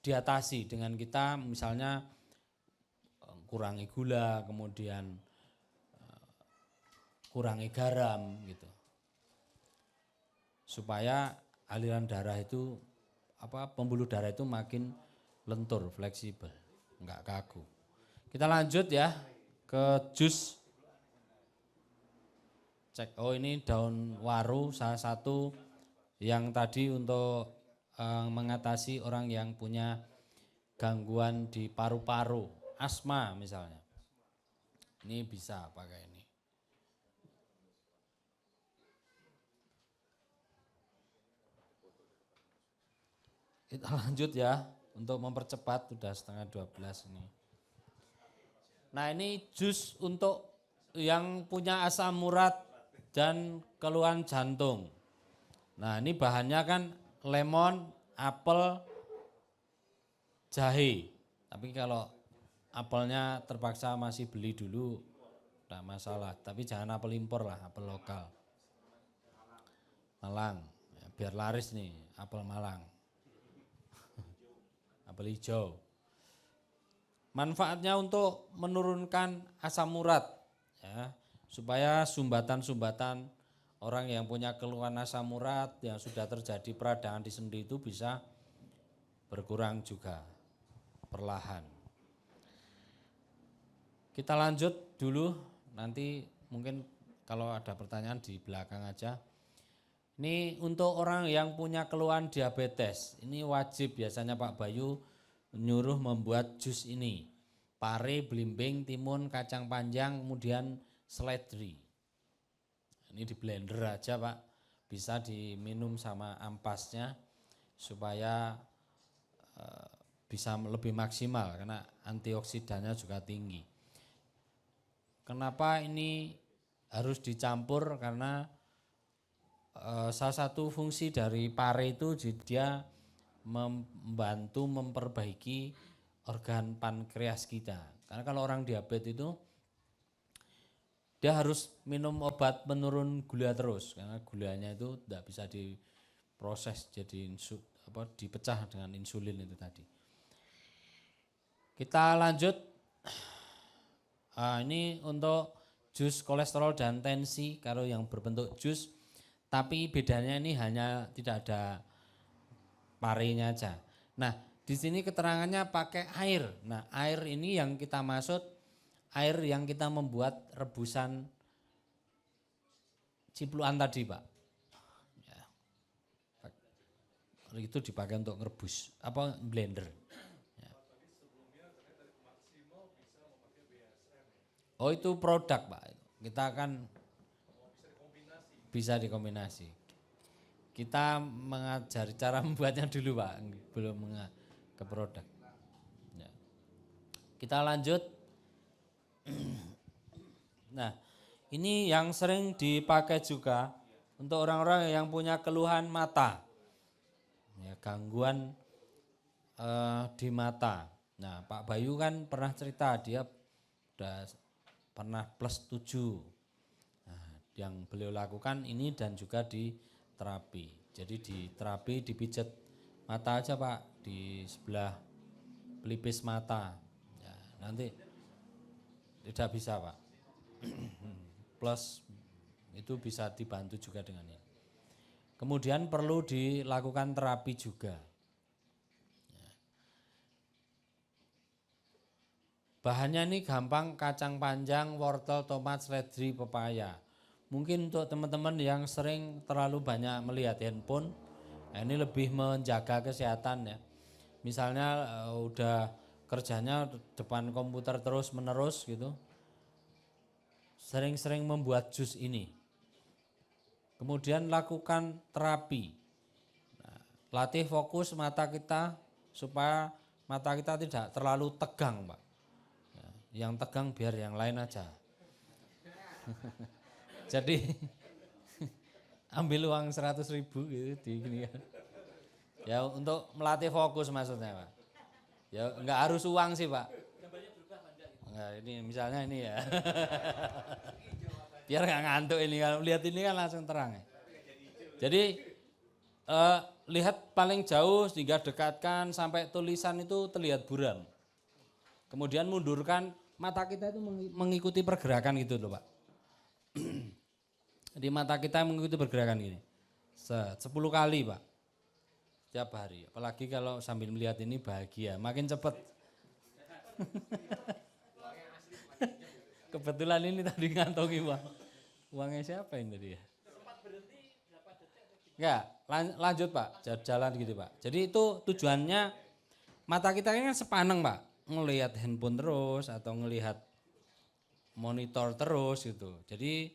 diatasi dengan kita misalnya kurangi gula, kemudian kurangi garam gitu. Supaya aliran darah itu pembuluh darah itu makin lentur, fleksibel, enggak kaku. Kita lanjut ya ke jus. Cek, ini daun waru salah satu yang tadi untuk mengatasi orang yang punya gangguan di paru-paru, asma misalnya. Ini bisa pakai ini. Kita lanjut ya untuk mempercepat, sudah setengah 12 ini. Nah ini jus untuk yang punya asam urat dan keluhan jantung. Nah ini bahannya kan lemon, apel, jahe. Tapi kalau apelnya terpaksa masih beli dulu, tidak masalah. Tapi jangan apel impor lah, apel lokal. Malang, ya, biar laris nih apel Malang. Apel hijau. Manfaatnya untuk menurunkan asam urat, ya, supaya sumbatan-sumbatan orang yang punya keluhan asam urat yang sudah terjadi peradangan di sendi itu bisa berkurang juga perlahan. Kita lanjut dulu, nanti mungkin kalau ada pertanyaan di belakang aja. Ini untuk orang yang punya keluhan diabetes, ini wajib biasanya Pak Bayu nyuruh membuat jus ini. Pare, belimbing, timun, kacang panjang, kemudian seledri. Ini di blender aja Pak, bisa diminum sama ampasnya supaya bisa lebih maksimal karena antioksidannya juga tinggi. Kenapa ini harus dicampur? Karena salah satu fungsi dari pare itu dia membantu memperbaiki organ pankreas kita. Karena kalau orang diabetes itu dia harus minum obat penurun gula terus karena gulanya itu tidak bisa diproses jadi dipecah dengan insulin itu tadi. Kita lanjut. Ini untuk jus kolesterol dan tensi kalau yang berbentuk jus. Tapi bedanya ini hanya tidak ada parenya aja. Nah, di sini keterangannya pakai air. Nah, air ini yang kita maksud air yang kita membuat rebusan cipluan tadi, Pak. Ya. Itu dipakai untuk ngerebus, blender. Ya. Oh, itu produk, Pak. Kita akan bisa dikombinasi. Kita mengajari cara membuatnya dulu Pak, belum ke produk. Ya. Kita lanjut. Nah, ini yang sering dipakai juga untuk orang-orang yang punya keluhan mata, ya, gangguan di mata. Nah, Pak Bayu kan pernah cerita dia udah pernah +7. Nah, yang beliau lakukan ini dan juga di terapi. Jadi di terapi dipijat mata aja Pak, di sebelah pelipis mata. Ya, nanti tidak bisa Pak. Plus itu bisa dibantu juga dengan ini. Kemudian perlu dilakukan terapi juga. Ya. Bahannya ini gampang, kacang panjang, wortel, tomat, seledri, pepaya. Mungkin untuk teman-teman yang sering terlalu banyak melihat handphone, ini lebih menjaga kesehatan ya. Misalnya udah kerjanya depan komputer terus menerus gitu, sering-sering membuat jus ini. Kemudian lakukan terapi. Nah, latih fokus mata kita supaya mata kita tidak terlalu tegang Pak. Ya, yang tegang biar yang lain aja. Jadi ambil uang 100.000 gitu di gini kan. Ya untuk melatih fokus maksudnya Pak. Ya enggak harus uang sih Pak. Enggak, ini misalnya ini ya. Biar nggak ngantuk ini, kalau lihat ini kan langsung terang ya. Jadi lihat paling jauh sehingga dekatkan sampai tulisan itu terlihat buram. Kemudian mundurkan, mata kita itu mengikuti pergerakan gitu loh Pak. Di mata kita mengikuti pergerakan ini 10 kali Pak setiap hari. Apalagi kalau sambil melihat ini bahagia, makin cepat. Kebetulan ini tadi ngantongi uang. Uangnya siapa ini tadi ya? Enggak, lanjut Pak, jalan gitu Pak. Jadi itu tujuannya, mata kita ini kan sepaneng Pak, ngelihat handphone terus atau ngelihat monitor terus gitu. Jadi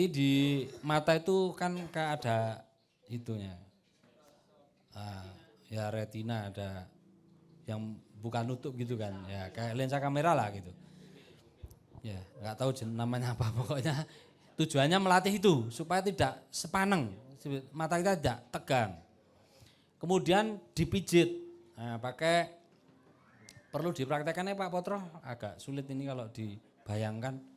di mata itu kan kayak ada itunya, ya retina ada yang bukan nutup gitu kan, ya kayak lensa kamera lah gitu. Ya nggak tahu namanya apa, pokoknya tujuannya melatih itu supaya tidak sepaneng, mata kita tidak tegang. Kemudian dipijit, pakai, perlu dipraktekkan ya Pak Potro, agak sulit ini kalau dibayangkan.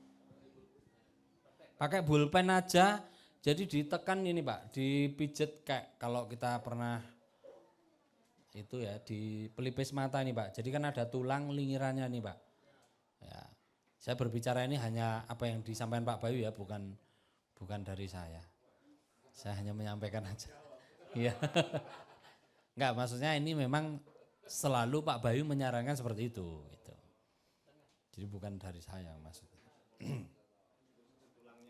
Pakai pulpen aja, jadi ditekan ini Pak, dipijit kayak kalau kita pernah itu ya di pelipis mata ini Pak. Jadi kan ada tulang lingirannya nih Pak. Ya, saya berbicara ini hanya apa yang disampaikan Pak Bayu ya, bukan dari saya. Saya hanya menyampaikan aja. Iya. Enggak, maksudnya ini memang selalu Pak Bayu menyarankan seperti itu gitu. Jadi bukan dari saya maksudnya.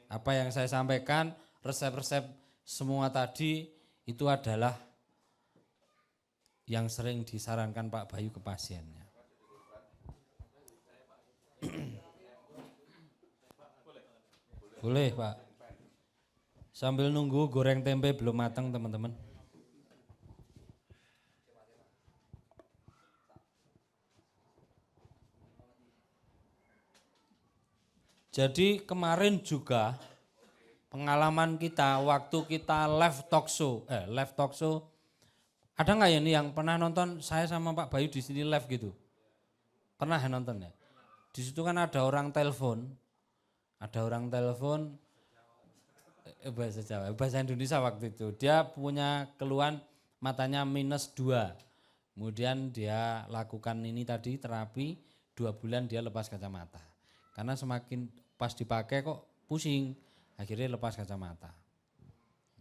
Apa yang saya sampaikan, resep-resep semua tadi itu adalah yang sering disarankan Pak Bayu ke pasiennya. Boleh Pak. Sambil nunggu goreng tempe belum matang teman-teman. Jadi kemarin juga pengalaman kita waktu kita live talk show, ada nggak ya ini yang pernah nonton saya sama Pak Bayu di sini live gitu? Pernah ya nonton ya? Di situ kan ada orang telepon bahasa Jawa, bahasa Indonesia waktu itu. Dia punya keluhan matanya -2. Kemudian dia lakukan ini tadi terapi 2 bulan dia lepas kacamata. Karena semakin pas dipakai kok pusing, akhirnya lepas kacamata.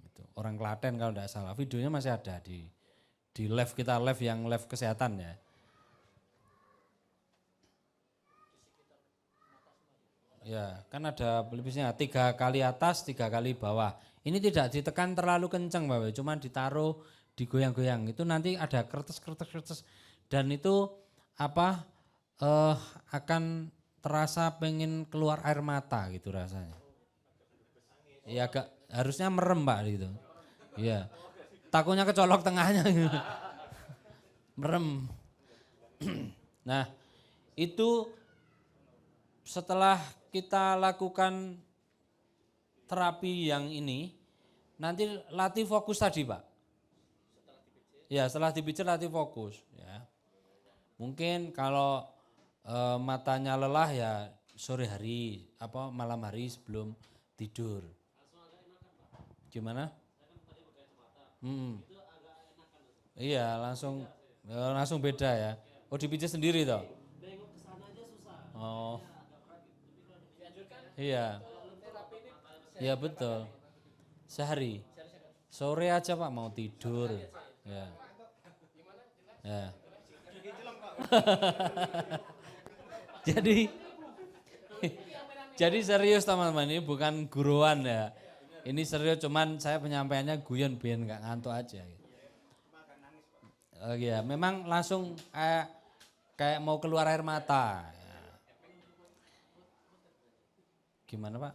Gitu. Orang Klaten kalau tidak salah, videonya masih ada di live kita, live yang live kesehatan ya. Ya, kan ada pelipisnya 3 kali atas, 3 kali bawah. Ini tidak ditekan terlalu kencang Bapak, cuma ditaruh, digoyang-goyang. Itu nanti ada kertas dan itu akan terasa pengen keluar air mata gitu rasanya. Ya agak harusnya merem Pak gitu. Iya. Takutnya kecolok tengahnya gitu. Merem. Nah, itu setelah kita lakukan terapi yang ini, nanti latih fokus tadi Pak. Ya setelah dipijat latih fokus. Ya. Mungkin kalau matanya lelah ya sore hari, malam hari sebelum tidur. Gimana? Iya langsung beda ya. Oh dipijat sendiri toh? Oh. Iya. Iya betul. Sehari. Sore aja Pak mau tidur. Ya. Ya. Jadi serius teman-teman, ini bukan guruan ya. Ini serius, cuman saya penyampaiannya guyon biar nggak ngantuk aja. Oh iya, memang langsung kayak mau keluar air mata. Gimana Pak?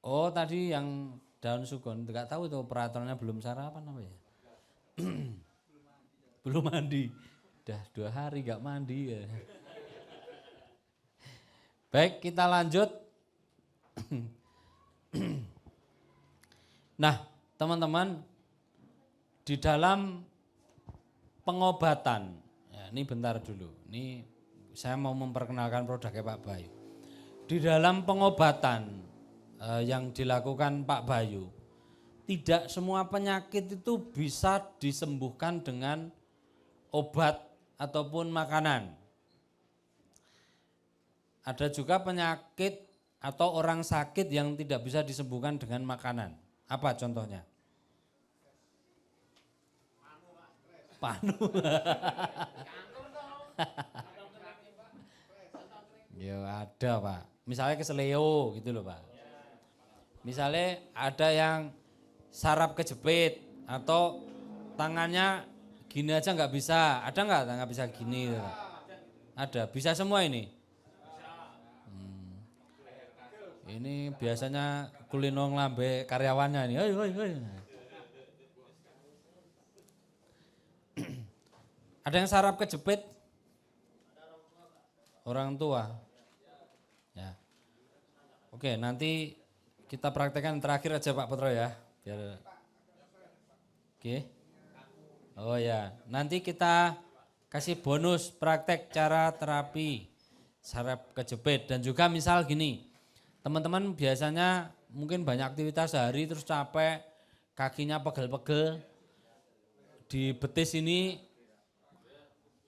Oh tadi yang daun sugon, nggak tahu itu peraturannya belum sarapan apa ya? Belum mandi, udah 2 hari nggak mandi ya. Baik kita lanjut. Nah, teman-teman, di dalam pengobatan, ya, ini bentar dulu, ini saya mau memperkenalkan produknya Pak Bayu. Di dalam pengobatan yang dilakukan Pak Bayu, tidak semua penyakit itu bisa disembuhkan dengan obat ataupun makanan. Ada juga penyakit atau orang sakit yang tidak bisa disembuhkan dengan makanan. Apa contohnya? Panu. Ya ada Pak. Misalnya keseleo gitu loh Pak. Misalnya ada yang saraf kejepit atau tangannya gini aja nggak bisa. Ada nggak bisa gini? Gitu. Ada. Bisa semua ini. Ini biasanya kulino nglambe karyawannya nih. Hoi. Ada yang saraf kejepit? Orang tua. Ya. Oke, nanti kita praktekkan terakhir aja Pak Petro ya. Biar. Oke. Oh ya, nanti kita kasih bonus praktek cara terapi saraf kejepit dan juga misal gini. Teman-teman biasanya mungkin banyak aktivitas sehari terus capek, kakinya pegel-pegel, di betis ini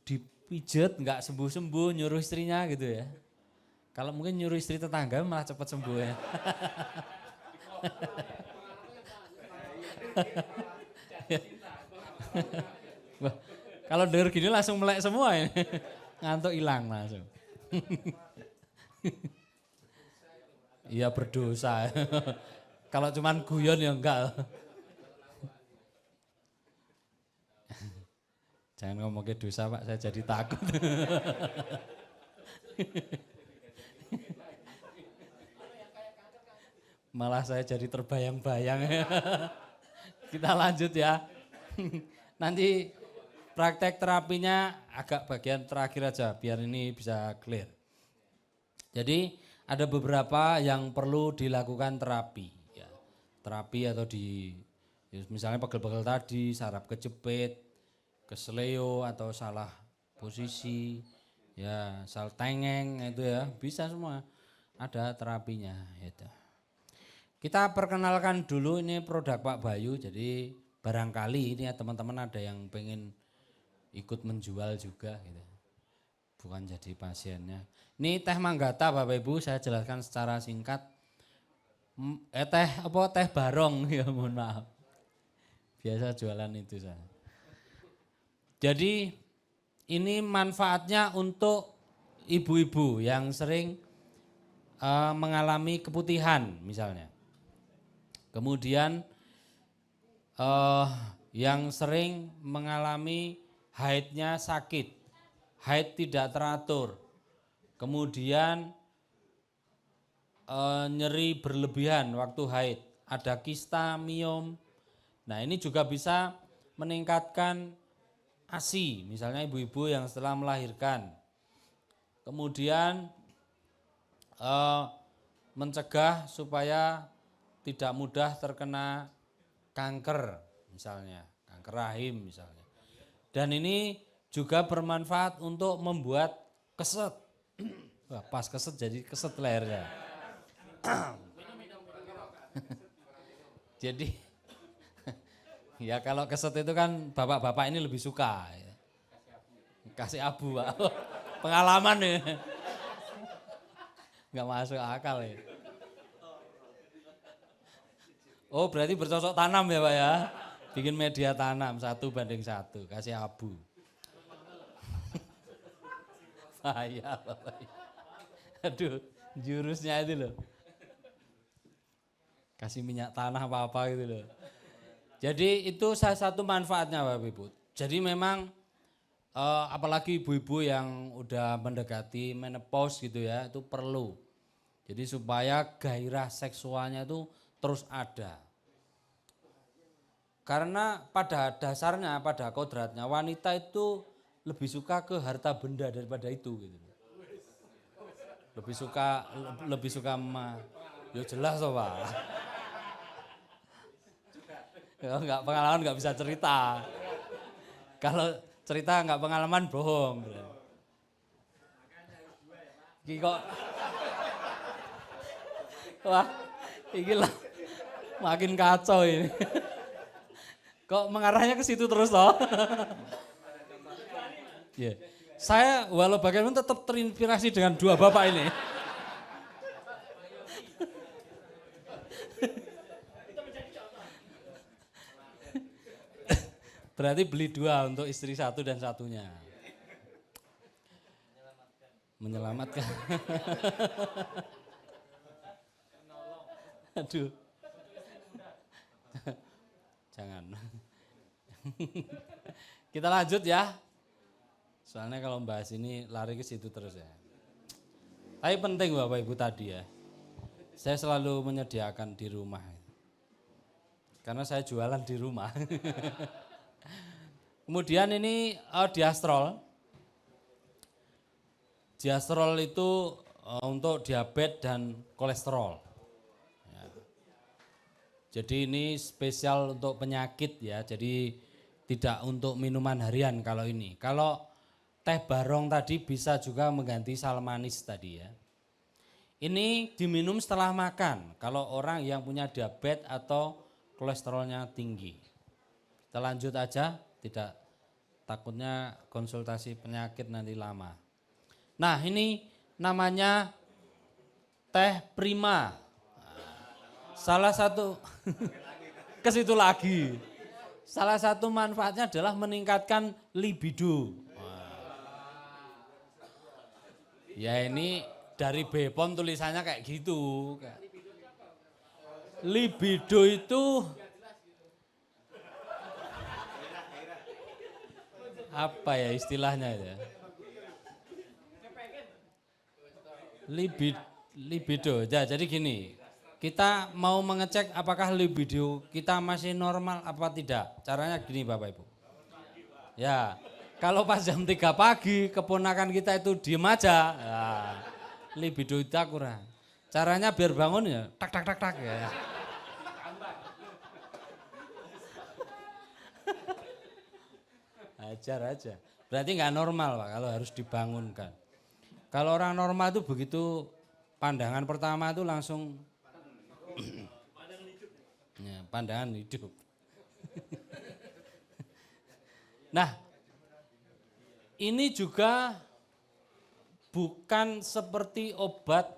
dipijet nggak sembuh-sembuh, nyuruh istrinya gitu ya. Kalau mungkin nyuruh istri tetangga malah cepat sembuh ya. Kalau denger gini langsung melek semua ya. Ngantuk hilang langsung. Iya berdosa. Kalau cuman guyon ya enggak. Jangan ngomong ke dosa Pak, saya jadi takut. Malah saya jadi terbayang-bayang. Kita lanjut ya. Nanti praktek terapinya agak bagian terakhir aja biar ini bisa clear. Jadi ada beberapa yang perlu dilakukan terapi. Ya. Terapi atau misalnya pegel-pegel tadi, saraf kejepit, keseleo atau salah posisi, ya salah tengeng itu ya bisa semua. Ada terapinya. Gitu. Kita perkenalkan dulu ini produk Pak Bayu. Jadi barangkali ini ya teman-teman ada yang pengen ikut menjual juga gitu. Bukan jadi pasiennya. Ini teh manggata Bapak Ibu, saya jelaskan secara singkat. Teh barong ya mohon maaf. Biasa jualan itu saya. Jadi ini manfaatnya untuk ibu-ibu yang sering mengalami keputihan misalnya. Kemudian yang sering mengalami haidnya sakit, haid tidak teratur, kemudian nyeri berlebihan waktu haid, ada kista, miom. Nah ini juga bisa meningkatkan ASI, misalnya ibu-ibu yang setelah melahirkan. Kemudian mencegah supaya tidak mudah terkena kanker misalnya, kanker rahim misalnya. Dan ini juga bermanfaat untuk membuat keset. Wah, pas keset jadi keset lehernya. Jadi ya kalau keset itu kan bapak-bapak ini lebih suka. Ya. Kasih abu Pak. Pengalaman ya. Nggak masuk akal ya. Oh berarti bercocok tanam ya Pak ya. Bikin media tanam 1:1, kasih abu. Bahaya Bapak. Aduh jurusnya itu loh. Kasih minyak tanah apa-apa gitu loh. Jadi itu salah satu manfaatnya Bapak Ibu. Jadi memang apalagi ibu-ibu yang udah mendekati menopause gitu ya, itu perlu. Jadi supaya gairah seksualnya itu terus ada. Karena pada dasarnya, pada kodratnya wanita itu lebih suka ke harta benda daripada itu gitu. Lebih suka Ya jelas toh Pak. Ya, enggak pengalaman enggak bisa cerita. Kalau cerita enggak pengalaman bohong. Iki kok wah, iki lah makin kacau ini. Kok mengarahnya ke situ terus toh? Yeah. Saya walau bagaimana tetap terinspirasi dengan dua bapak ini. Berarti beli dua untuk istri satu dan satunya. Menyelamatkan. Aduh. Jangan. Kita lanjut ya. Soalnya kalau bahas ini lari ke situ terus ya. Tapi penting Bapak Ibu tadi ya. Saya selalu menyediakan di rumah. Karena saya jualan di rumah. Kemudian ini diastrol. Diastrol itu untuk diabetes dan kolesterol. Ya. Jadi ini spesial untuk penyakit ya. Jadi tidak untuk minuman harian kalau ini. Kalau teh barong tadi bisa juga mengganti sal manis tadi ya. Ini diminum setelah makan kalau orang yang punya diabetes atau kolesterolnya tinggi. Kita lanjut aja, tidak takutnya konsultasi penyakit nanti lama. Nah ini namanya teh prima. Salah satu, ke situ lagi. Salah satu manfaatnya adalah meningkatkan libido. Ya ini dari Bepom tulisannya kayak gitu. Libido itu apa ya istilahnya ya? Libido. Ya, jadi gini, kita mau mengecek apakah libido kita masih normal apa tidak. Caranya gini Bapak Ibu. Ya. Kalau pas jam 3 pagi keponakan kita itu diem aja, nah, libido kita kurang. Caranya biar bangun ya tak tak tak tak ya. Ajar aja. Berarti nggak normal Pak kalau harus dibangunkan. Kalau orang normal itu begitu pandangan pertama itu langsung ya, pandangan hidup. Nah, ini juga bukan seperti obat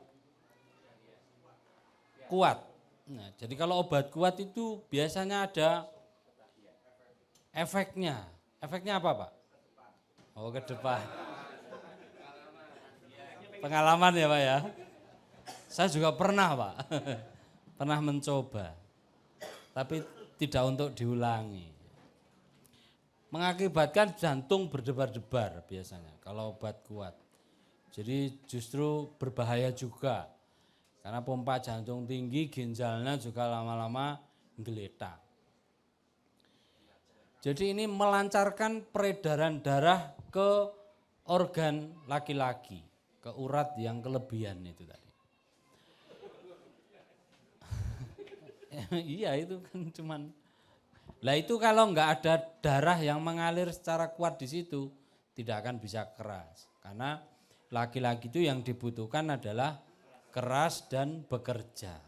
kuat. Nah, jadi kalau obat kuat itu biasanya ada efeknya. Efeknya apa Pak? Oh ke depan. Pengalaman ya Pak ya. Saya juga pernah Pak. Pernah mencoba. Tapi tidak untuk diulangi. Mengakibatkan jantung berdebar-debar biasanya kalau obat kuat. Jadi justru berbahaya juga. Karena pompa jantung tinggi, ginjalnya juga lama-lama geletak. Jadi ini melancarkan peredaran darah ke organ laki-laki, ke urat yang kelebihan itu tadi. Iya itu kan cuman. Lah itu kalau enggak ada darah yang mengalir secara kuat di situ, tidak akan bisa keras. Karena laki-laki itu yang dibutuhkan adalah keras dan bekerja.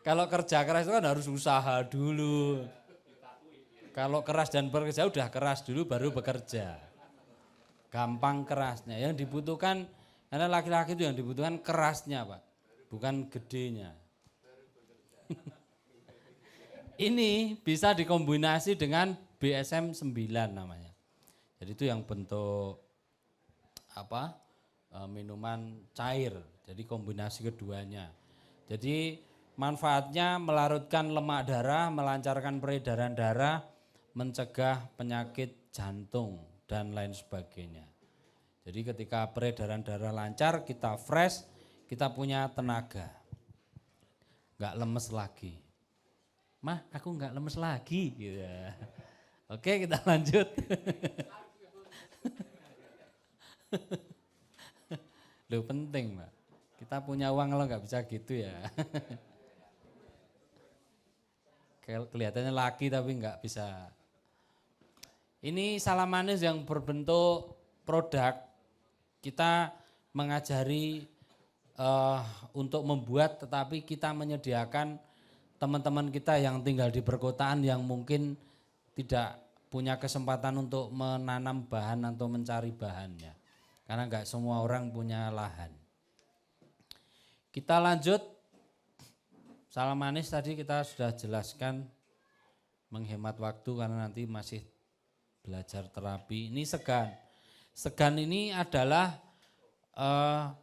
Kalau kerja keras itu kan harus usaha dulu. Kalau keras dan bekerja udah keras dulu baru bekerja. Gampang kerasnya. Yang dibutuhkan karena laki-laki itu yang dibutuhkan kerasnya Pak, bukan gedenya. Ini bisa dikombinasi dengan BSM 9 namanya. Jadi itu yang bentuk apa? Minuman cair. Jadi kombinasi keduanya. Jadi manfaatnya melarutkan lemak darah, melancarkan peredaran darah, mencegah penyakit jantung dan lain sebagainya. Jadi ketika peredaran darah lancar, kita fresh, kita punya tenaga. Enggak lemes lagi. Mah, aku enggak lemes lagi gitu. Oke, kita lanjut. Loh penting Mbak. Kita punya uang kalau nggak bisa gitu ya. Kelihatannya laki tapi nggak bisa. Ini salam manis yang berbentuk produk. Kita mengajari untuk membuat, tetapi kita menyediakan teman-teman kita yang tinggal di perkotaan yang mungkin tidak punya kesempatan untuk menanam bahan atau mencari bahannya. Karena nggak semua orang punya lahan. Kita lanjut, salam manis tadi kita sudah jelaskan, menghemat waktu karena nanti masih belajar terapi. Ini segan. Segan ini adalah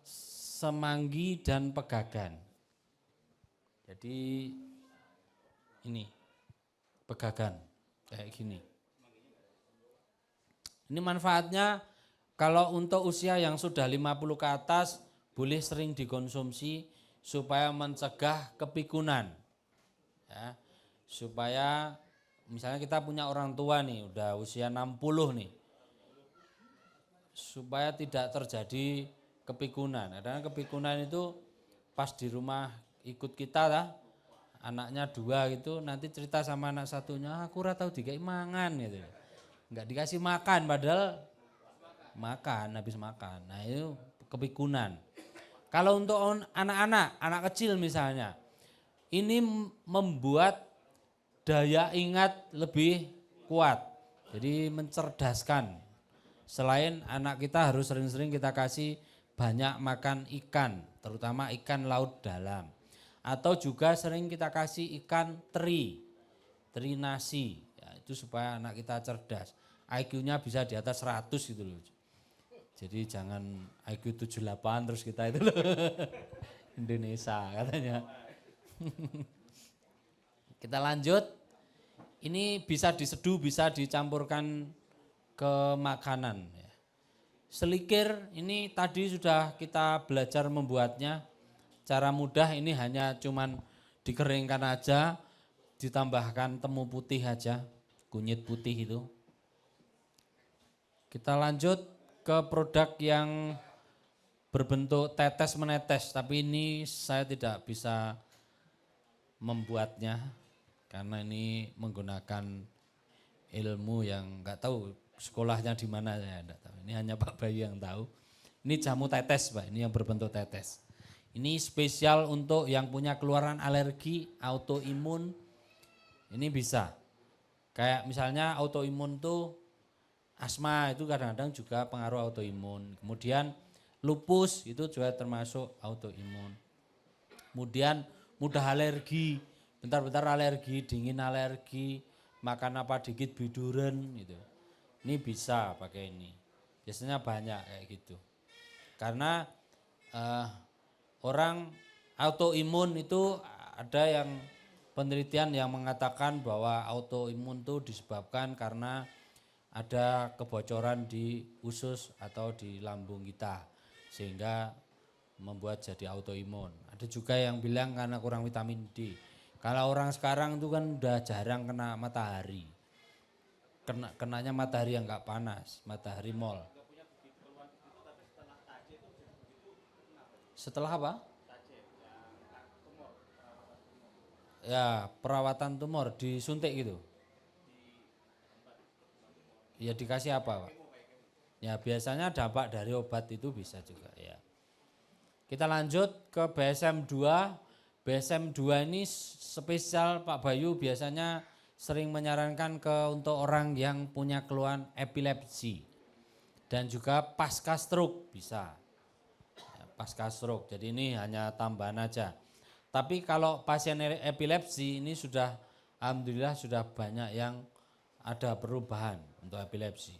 semanggi dan pegagan. Jadi ini pegagan kayak gini. Ini manfaatnya kalau untuk usia yang sudah 50 ke atas boleh sering dikonsumsi supaya mencegah kepikunan. Ya, supaya misalnya kita punya orang tua nih udah usia 60 nih. Supaya tidak terjadi kepikunan. Karena kepikunan itu pas di rumah ikut kita lah, anaknya 2 gitu, nanti cerita sama anak satunya, aku ora tau dikai mangan gitu. Enggak dikasih makan padahal makan, habis makan. Nah itu kepikunan. Kalau untuk anak-anak, anak kecil misalnya, ini membuat daya ingat lebih kuat. Jadi mencerdaskan. Selain anak kita harus sering-sering kita kasih banyak makan ikan, terutama ikan laut dalam. Atau juga sering kita kasih ikan teri nasi, ya, itu supaya anak kita cerdas. IQ-nya bisa di atas 100 gitu loh. Jadi jangan IQ 78 terus kita itu loh. Indonesia katanya. Kita lanjut. Ini bisa diseduh, bisa dicampurkan ke makanan. Selikir ini tadi sudah kita belajar membuatnya. Cara mudah ini hanya cuman dikeringkan aja, ditambahkan temu putih aja, kunyit putih itu. Kita lanjut ke produk yang berbentuk tetes menetes, tapi ini saya tidak bisa membuatnya karena ini menggunakan ilmu yang nggak tahu sekolahnya di mana, saya enggak tahu. Ini hanya Pak Bayu yang tahu. Ini jamu tetes, Pak. Ini yang berbentuk tetes. Ini spesial untuk yang punya keluaran alergi, autoimun. Ini bisa. Kayak misalnya autoimun tuh asma itu kadang-kadang juga pengaruh autoimun. Kemudian lupus itu juga termasuk autoimun. Kemudian mudah alergi, bentar-bentar alergi, dingin alergi, makan apa dikit biduran gitu. Ini bisa pakai ini. Biasanya banyak kayak gitu. Karena orang autoimun itu ada yang penelitian yang mengatakan bahwa autoimun itu disebabkan karena ada kebocoran di usus atau di lambung kita sehingga membuat jadi autoimun. Ada juga yang bilang karena kurang vitamin D. Kalau orang sekarang itu kan udah jarang kena matahari. Kenanya matahari yang enggak panas, matahari mall. Setelah apa? Ya, perawatan tumor disuntik gitu. Ya dikasih apa, Pak? Ya biasanya dampak dari obat itu bisa juga ya. Kita lanjut ke BSM-2. BSM-2 ini spesial Pak Bayu biasanya sering menyarankan untuk orang yang punya keluhan epilepsi dan juga pasca stroke bisa. Ya, pasca stroke. Jadi ini hanya tambahan aja. Tapi kalau pasien epilepsi ini sudah alhamdulillah sudah banyak yang ada perubahan untuk epilepsi.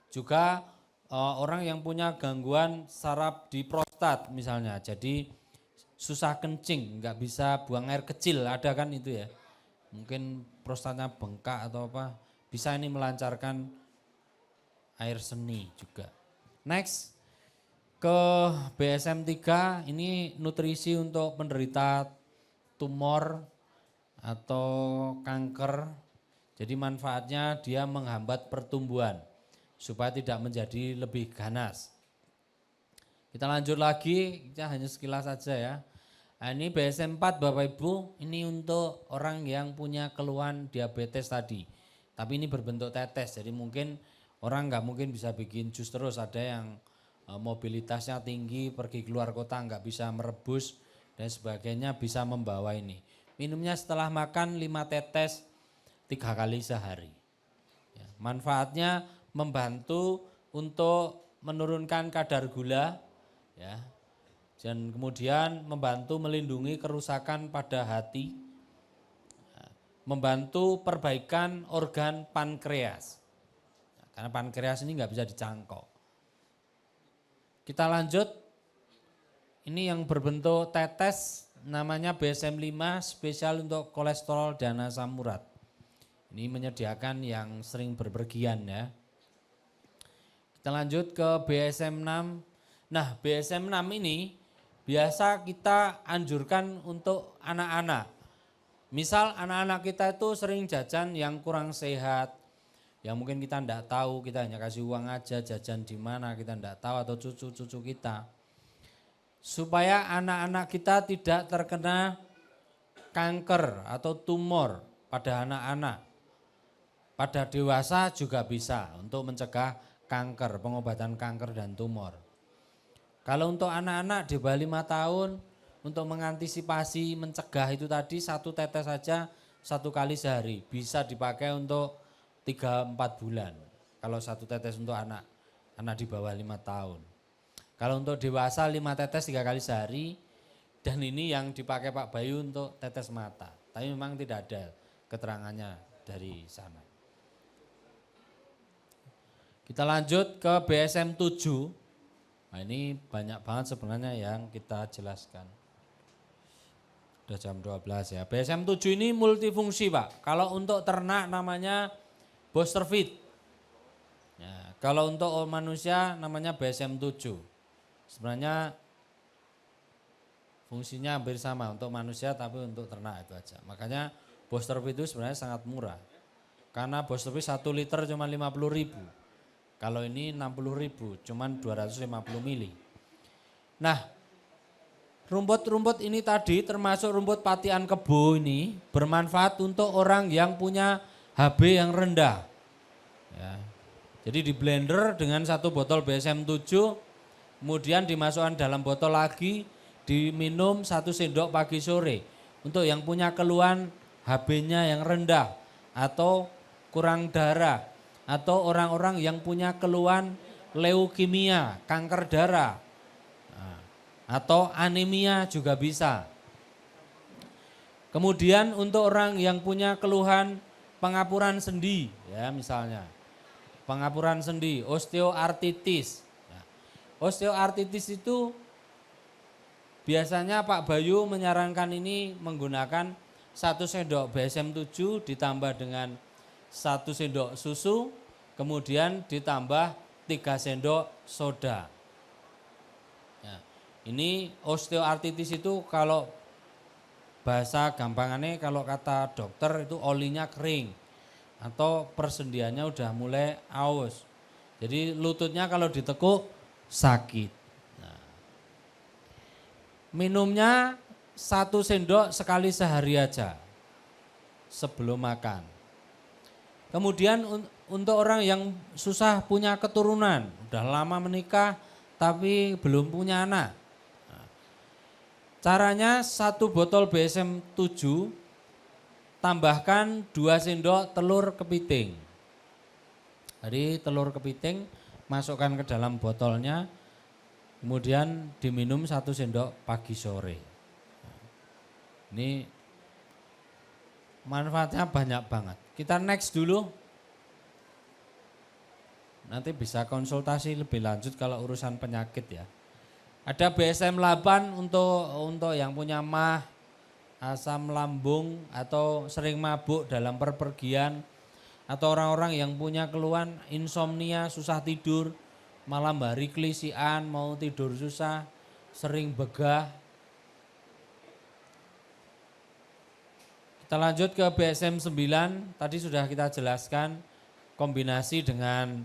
Juga orang yang punya gangguan saraf di prostat misalnya, jadi susah kencing, nggak bisa buang air kecil, ada kan itu ya. Mungkin prostatnya bengkak atau apa, bisa ini melancarkan air seni juga. Next, ke BSM-3 ini nutrisi untuk penderita tumor atau kanker. Jadi manfaatnya dia menghambat pertumbuhan supaya tidak menjadi lebih ganas. Kita lanjut lagi, kita hanya sekilas saja ya. Nah, ini BSM 4 Bapak Ibu, ini untuk orang yang punya keluhan diabetes tadi. Tapi ini berbentuk tetes, jadi mungkin orang nggak mungkin bisa bikin jus terus. Ada yang mobilitasnya tinggi, pergi keluar kota nggak bisa merebus dan sebagainya, bisa membawa ini. Minumnya setelah makan 5 tetes 3 kali sehari. Ya, manfaatnya membantu untuk menurunkan kadar gula, ya, dan kemudian membantu melindungi kerusakan pada hati, membantu perbaikan organ pankreas, karena pankreas ini nggak bisa dicangkok. Kita lanjut, ini yang berbentuk tetes namanya BSM 5 spesial untuk kolesterol dan asam urat. Ini menyediakan yang sering berpergian ya. Kita lanjut ke BSM 6. Nah, BSM 6 ini biasa kita anjurkan untuk anak-anak. Misal anak-anak kita itu sering jajan yang kurang sehat, yang mungkin kita tidak tahu, kita hanya kasih uang aja jajan di mana kita tidak tahu, atau cucu-cucu kita. Supaya anak-anak kita tidak terkena kanker atau tumor pada anak-anak. Pada dewasa juga bisa untuk mencegah kanker, pengobatan kanker dan tumor. Kalau untuk anak-anak di bawah 5 tahun, untuk mengantisipasi mencegah itu tadi 1 tetes saja 1 kali sehari. Bisa dipakai untuk 3-4 bulan. Kalau 1 tetes untuk anak di bawah 5 tahun. Kalau untuk dewasa 5 tetes 3 kali sehari. Dan ini yang dipakai Pak Bayu untuk tetes mata. Tapi memang tidak ada keterangannya dari sana. Kita lanjut ke BSM 7. Nah, ini banyak banget sebenarnya yang kita jelaskan. Udah jam 12 ya. BSM 7 ini multifungsi Pak. Kalau untuk ternak namanya booster feed. Ya, kalau untuk manusia namanya BSM 7. Sebenarnya fungsinya hampir sama untuk manusia tapi untuk ternak itu aja. Makanya booster feed itu sebenarnya sangat murah. Karena booster feed 1 liter cuma 50.000. Kalau ini 60.000, cuman 250 mili. Nah, rumput-rumput ini tadi termasuk rumput patian kebo ini bermanfaat untuk orang yang punya HB yang rendah. Ya. Jadi di blender dengan 1 botol BSM 7, kemudian dimasukkan dalam botol lagi, diminum 1 sendok pagi sore. Untuk yang punya keluhan HB-nya yang rendah atau kurang darah, atau orang-orang yang punya keluhan leukemia, kanker darah, atau anemia juga bisa. Kemudian untuk orang yang punya keluhan pengapuran sendi, ya misalnya pengapuran sendi, osteoartritis. Osteoartritis itu biasanya Pak Bayu menyarankan ini menggunakan 1 sendok BSM 7 ditambah dengan 1 sendok susu, kemudian ditambah 3 sendok soda. Ya, ini osteoartritis itu kalau bahasa gampangannya, kalau kata dokter itu olinya kering atau persendiannya udah mulai aus. Jadi lututnya kalau ditekuk sakit. Nah, minumnya 1 sendok sekali sehari aja sebelum makan. Kemudian untuk orang yang susah punya keturunan, udah lama menikah tapi belum punya anak. Caranya 1 botol BSM 7 tambahkan 2 sendok telur kepiting. Jadi telur kepiting masukkan ke dalam botolnya, kemudian diminum 1 sendok pagi sore. Ini manfaatnya banyak banget. Kita next dulu. Nanti bisa konsultasi lebih lanjut kalau urusan penyakit ya. Ada BSM 8 untuk yang punya MAH, asam lambung atau sering mabuk dalam perpergian, atau orang-orang yang punya keluhan insomnia, susah tidur, malam hari kelisian, mau tidur susah, sering begah. Kita lanjut ke BSM 9, tadi sudah kita jelaskan kombinasi dengan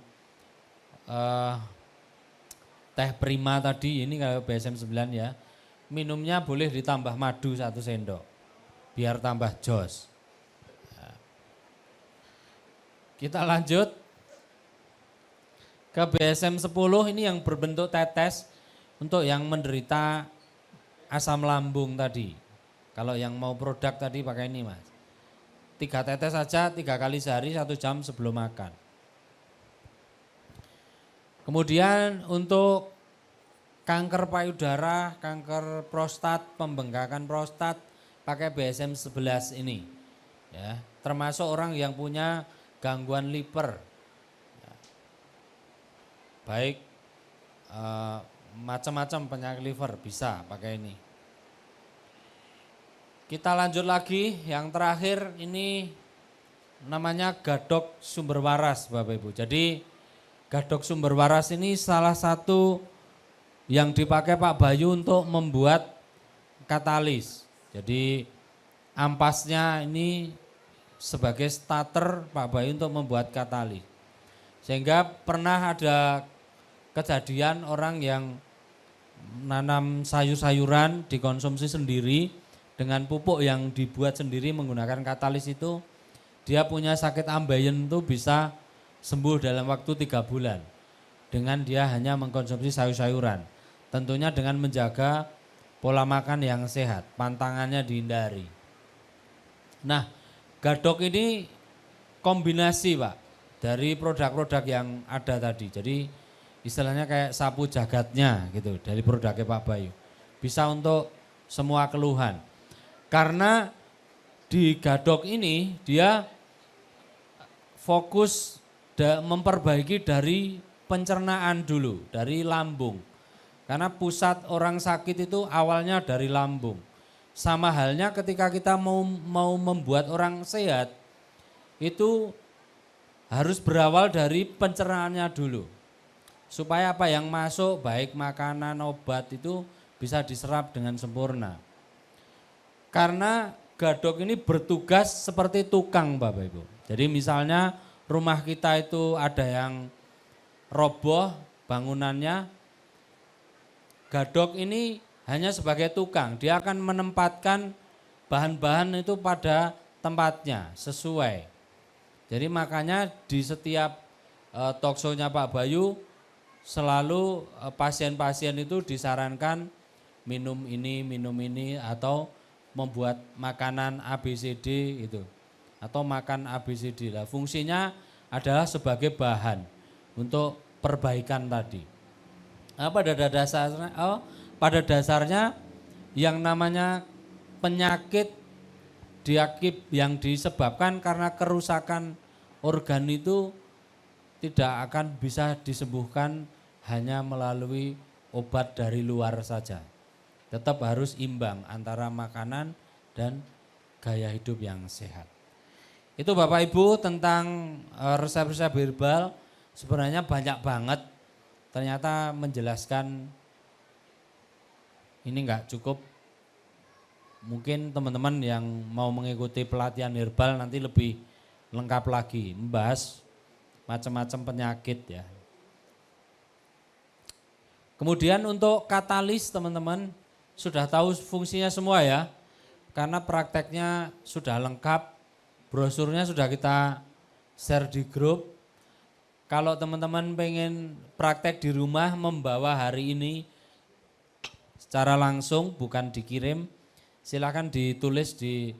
teh prima tadi ini kalau BSM 9 ya. Minumnya boleh ditambah madu 1 sendok. Biar tambah jos. Kita lanjut ke BSM 10 ini yang berbentuk tetes untuk yang menderita asam lambung tadi. Kalau yang mau produk tadi pakai ini Mas. 3 tetes saja 3 kali sehari 1 jam sebelum makan. Kemudian untuk kanker payudara, kanker prostat, pembengkakan prostat pakai BSM 11 ini. Ya, termasuk orang yang punya gangguan liver. Ya. Baik macam-macam penyakit liver bisa pakai ini. Kita lanjut lagi, yang terakhir ini namanya gadok sumber waras Bapak Ibu. Jadi gadok sumber waras ini salah satu yang dipakai Pak Bayu untuk membuat katalis. Jadi ampasnya ini sebagai starter Pak Bayu untuk membuat katalis. Sehingga pernah ada kejadian orang yang nanam sayur-sayuran dikonsumsi sendiri dengan pupuk yang dibuat sendiri menggunakan katalis itu, dia punya sakit ambeien itu bisa sembuh dalam waktu 3 bulan dengan dia hanya mengkonsumsi sayur-sayuran. Tentunya dengan menjaga pola makan yang sehat, pantangannya dihindari. Nah, gadok ini kombinasi Pak dari produk-produk yang ada tadi. Jadi istilahnya kayak sapu jagatnya gitu dari produknya Pak Bayu. Bisa untuk semua keluhan. Karena di gadok ini dia fokus memperbaiki dari pencernaan dulu, dari lambung. Karena pusat orang sakit itu awalnya dari lambung. Sama halnya ketika kita mau membuat orang sehat, itu harus berawal dari pencernaannya dulu. Supaya apa yang masuk baik makanan, obat itu bisa diserap dengan sempurna. Karena gadok ini bertugas seperti tukang Bapak Ibu. Jadi misalnya rumah kita itu ada yang roboh bangunannya, gadok ini hanya sebagai tukang, dia akan menempatkan bahan-bahan itu pada tempatnya sesuai. Jadi makanya di setiap talkshow-nya Pak Bayu selalu pasien-pasien itu disarankan minum ini atau membuat makanan ABCD itu atau makan ABCD lah. Fungsinya adalah sebagai bahan untuk perbaikan tadi. Pada dasarnya yang namanya penyakit yang disebabkan karena kerusakan organ itu tidak akan bisa disembuhkan hanya melalui obat dari luar saja. Tetap harus imbang antara makanan dan gaya hidup yang sehat. Itu Bapak Ibu tentang resep-resep herbal sebenarnya banyak banget. Ternyata menjelaskan ini enggak cukup. Mungkin teman-teman yang mau mengikuti pelatihan herbal nanti lebih lengkap lagi membahas macam-macam penyakit ya. Kemudian untuk katalis teman-teman sudah tahu fungsinya semua ya. Karena prakteknya sudah lengkap, brosurnya sudah kita share di grup. Kalau teman-teman pengen praktek di rumah membawa hari ini secara langsung bukan dikirim, silakan ditulis di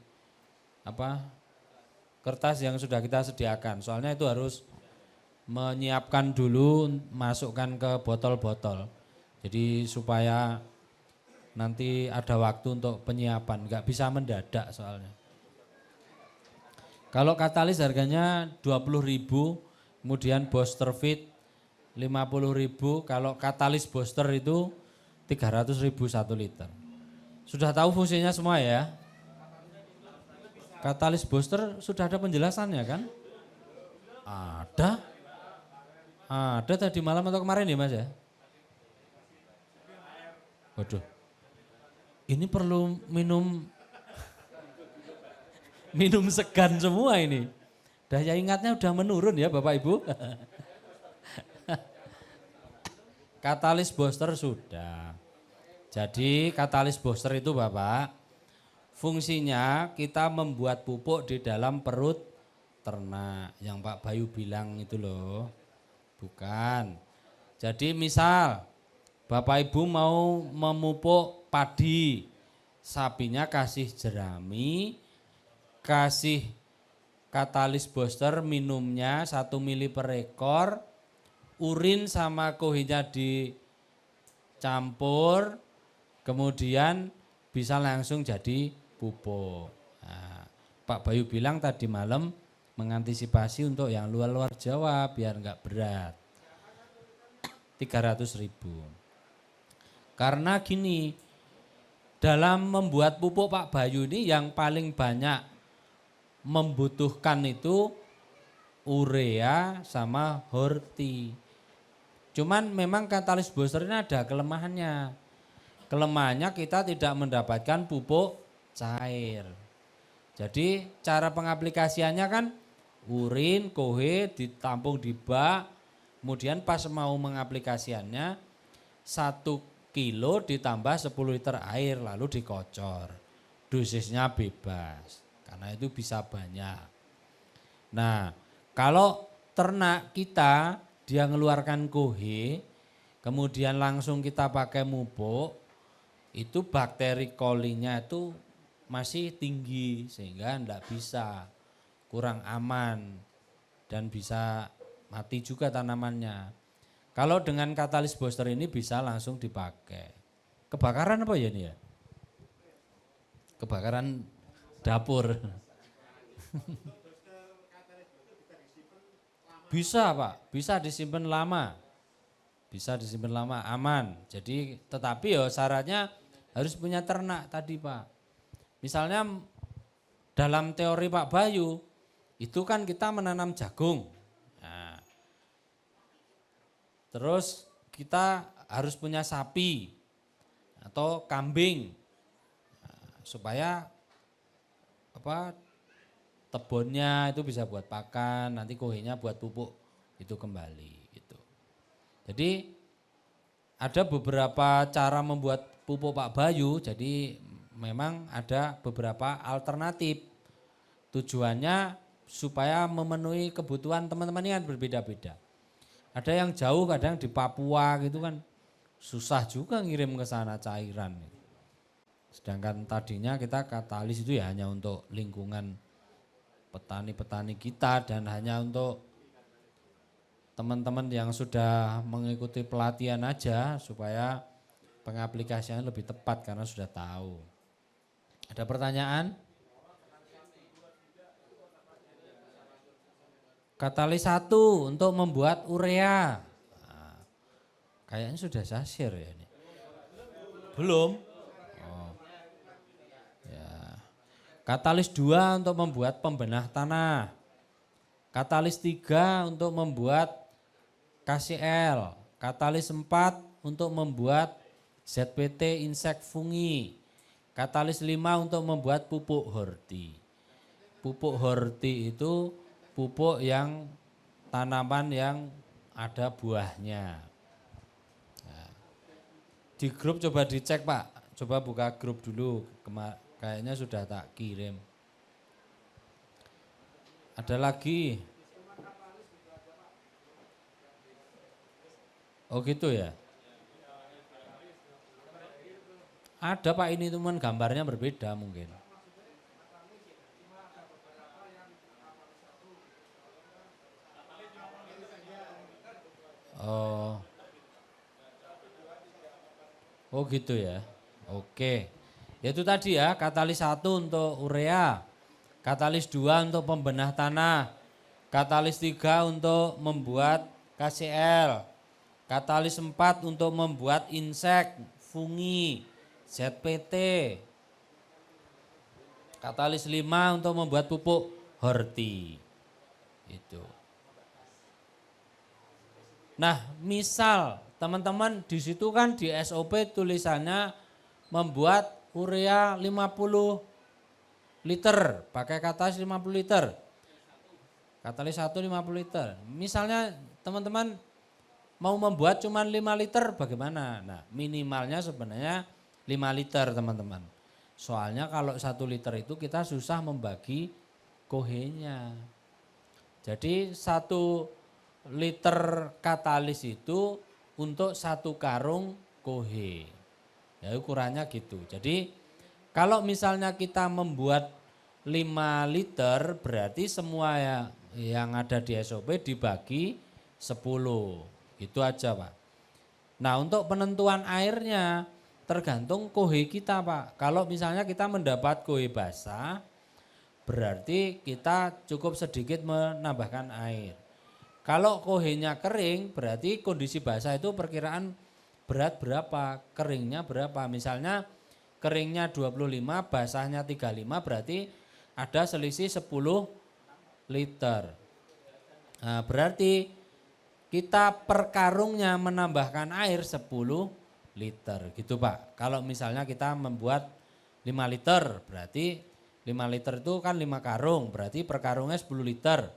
kertas yang sudah kita sediakan. Soalnya itu harus menyiapkan dulu, masukkan ke botol-botol. Jadi supaya nanti ada waktu untuk penyiapan, nggak bisa mendadak soalnya. Kalau katalis harganya 20.000, kemudian booster fit 50.000, kalau katalis booster itu 300.000 1 liter. Sudah tahu fungsinya semua ya? Katalis booster sudah ada penjelasannya kan? Ada tadi malam atau kemarin ya Mas ya? Waduh, ini perlu minum segan semua ini. Daya ingatnya udah menurun ya Bapak Ibu. Katalis booster sudah. Jadi katalis booster itu Bapak, fungsinya kita membuat pupuk di dalam perut ternak. Yang Pak Bayu bilang itu loh. Bukan. Jadi misal Bapak Ibu mau memupuk padi, sapinya kasih jerami, kasih katalis booster minumnya 1 mili per ekor, urin sama kohinya dicampur, kemudian bisa langsung jadi pupuk. Nah, Pak Bayu bilang tadi malam mengantisipasi untuk yang luar-luar Jawa biar enggak berat. 300.000. Karena gini, dalam membuat pupuk Pak Bayu ini yang paling banyak membutuhkan itu urea sama horti. Cuman memang katalis booster ini ada kelemahannya. Kelemahannya kita tidak mendapatkan pupuk cair. Jadi cara pengaplikasiannya kan urin, kohe ditampung di bak, kemudian pas mau mengaplikasiannya 1 kilo ditambah 10 liter air lalu dikocor. Dosisnya bebas karena itu bisa banyak. Nah kalau ternak kita dia mengeluarkan kohe kemudian langsung kita pakai mupuk, itu bakteri kolinya itu masih tinggi sehingga enggak bisa, kurang aman dan bisa mati juga tanamannya. Kalau dengan katalis booster ini bisa langsung dipakai. Kebakaran apa ya ini ya? Kebakaran dapur. Bisa Pak, bisa disimpan lama. Bisa disimpan lama, aman. Jadi tetapi ya syaratnya harus punya ternak tadi Pak. Misalnya dalam teori Pak Bayu, itu kan kita menanam jagung. Nah, terus kita harus punya sapi atau kambing. Nah, supaya tebonnya itu bisa buat pakan, nanti kohenya buat pupuk itu kembali gitu. Jadi ada beberapa cara membuat pupuk Pak Bayu, jadi memang ada beberapa alternatif. Tujuannya supaya memenuhi kebutuhan teman-teman ini kan berbeda-beda. Ada yang jauh, kadang di Papua gitu kan susah juga ngirim ke sana cairan. Sedangkan tadinya kita katalis itu ya hanya untuk lingkungan petani-petani kita dan hanya untuk teman-teman yang sudah mengikuti pelatihan aja supaya pengaplikasiannya lebih tepat karena sudah tahu. Ada pertanyaan? Katalis 1 untuk membuat urea. Nah, kayaknya sudah saya share ya ini. Belum? Oh. Ya. Katalis 2 untuk membuat pembenah tanah. Katalis 3 untuk membuat KCl. Katalis 4 untuk membuat ZPT insek fungi. Katalis 5 untuk membuat pupuk horti. Pupuk horti itu pupuk yang tanaman yang ada buahnya. Nah, di grup coba dicek Pak, coba buka grup dulu, kayaknya sudah tak kirim. Ada lagi? Oh gitu ya? Ada Pak, ini teman gambarnya berbeda mungkin. Oh. Oh gitu ya. Oke. Itu tadi ya, katalis 1 untuk urea, katalis 2 untuk pembenah tanah, katalis 3 untuk membuat KCl, katalis 4 untuk membuat insek, fungi, ZPT, katalis 5 untuk membuat pupuk horti. Itu. Nah, misal teman-teman di situ kan di SOP tulisannya membuat urea 50 liter, pakai katalis 50 liter. Katalis 1 50 liter. Misalnya teman-teman mau membuat cuma 5 liter bagaimana? Nah minimalnya sebenarnya 5 liter teman-teman. Soalnya kalau 1 liter itu kita susah membagi kohenya. Jadi 1 liter katalis itu untuk 1 karung kohe. Ya ukurannya gitu. Jadi kalau misalnya kita membuat 5 liter berarti semua yang ada di SOP dibagi 10. Gitu aja Pak. Nah untuk penentuan airnya tergantung kohe kita Pak. Kalau misalnya kita mendapat kohe basah berarti kita cukup sedikit menambahkan air. Kalau kohenya kering berarti kondisi basah itu perkiraan berat berapa, keringnya berapa. Misalnya keringnya 25, basahnya 35 berarti ada selisih 10 liter. Nah, berarti kita per karungnya menambahkan air 10 liter gitu Pak. Kalau misalnya kita membuat 5 liter berarti 5 liter itu kan 5 karung berarti per karungnya 10 liter.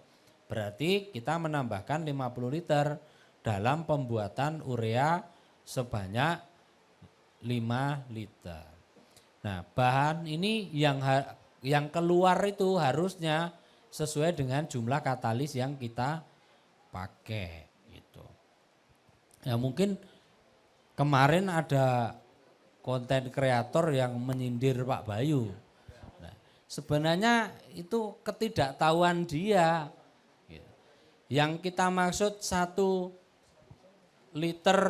Berarti kita menambahkan 50 liter dalam pembuatan urea sebanyak 5 liter. Nah bahan ini yang keluar itu harusnya sesuai dengan jumlah katalis yang kita pakai gitu. Ya mungkin kemarin ada konten kreator yang menyindir Pak Bayu. Nah, sebenarnya itu ketidaktahuan dia. Yang kita maksud 1 liter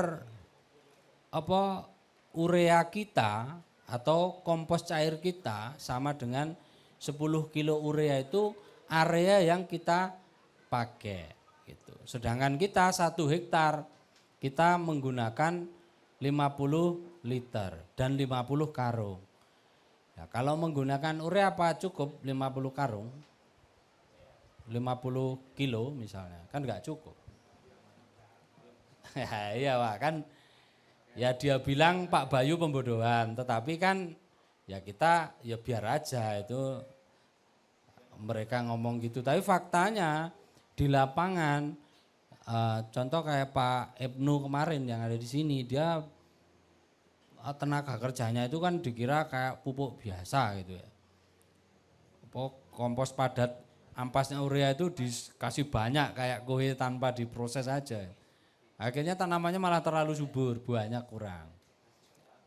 urea kita atau kompos cair kita sama dengan 10 kilo urea itu area yang kita pakai gitu. Sedangkan kita 1 hektar kita menggunakan 50 liter dan 50 karung. Ya, kalau menggunakan urea apa cukup 50 karung? 50 kilo misalnya, kan enggak cukup. Ya iya Pak, kan ya dia bilang Pak Bayu pembodohan, tetapi kan ya kita ya biar aja itu mereka ngomong gitu. Tapi faktanya di lapangan contoh kayak Pak Ibnu kemarin yang ada di sini, dia tenaga kerjanya itu kan dikira kayak pupuk biasa gitu ya. Kompos padat ampasnya urea itu dikasih banyak kayak kohe tanpa diproses aja. Akhirnya tanamannya malah terlalu subur, buahnya kurang.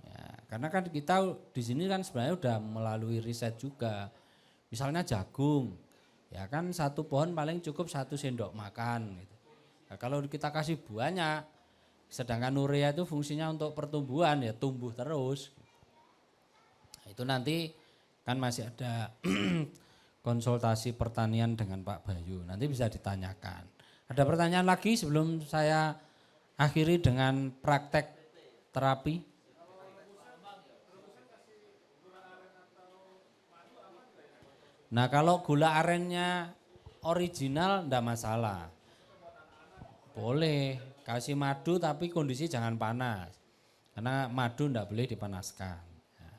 Ya, karena kan kita di sini kan sebenarnya udah melalui riset juga. Misalnya jagung, ya kan 1 pohon paling cukup 1 sendok makan. Gitu. Nah, kalau kita kasih banyak, sedangkan urea itu fungsinya untuk pertumbuhan ya tumbuh terus. Nah, itu nanti kan masih ada konsultasi pertanian dengan Pak Bayu, nanti bisa ditanyakan. Ada pertanyaan lagi sebelum saya akhiri dengan praktek terapi? Nah kalau gula arennya original enggak masalah. Boleh, kasih madu tapi kondisi jangan panas. Karena madu enggak boleh dipanaskan. Ya.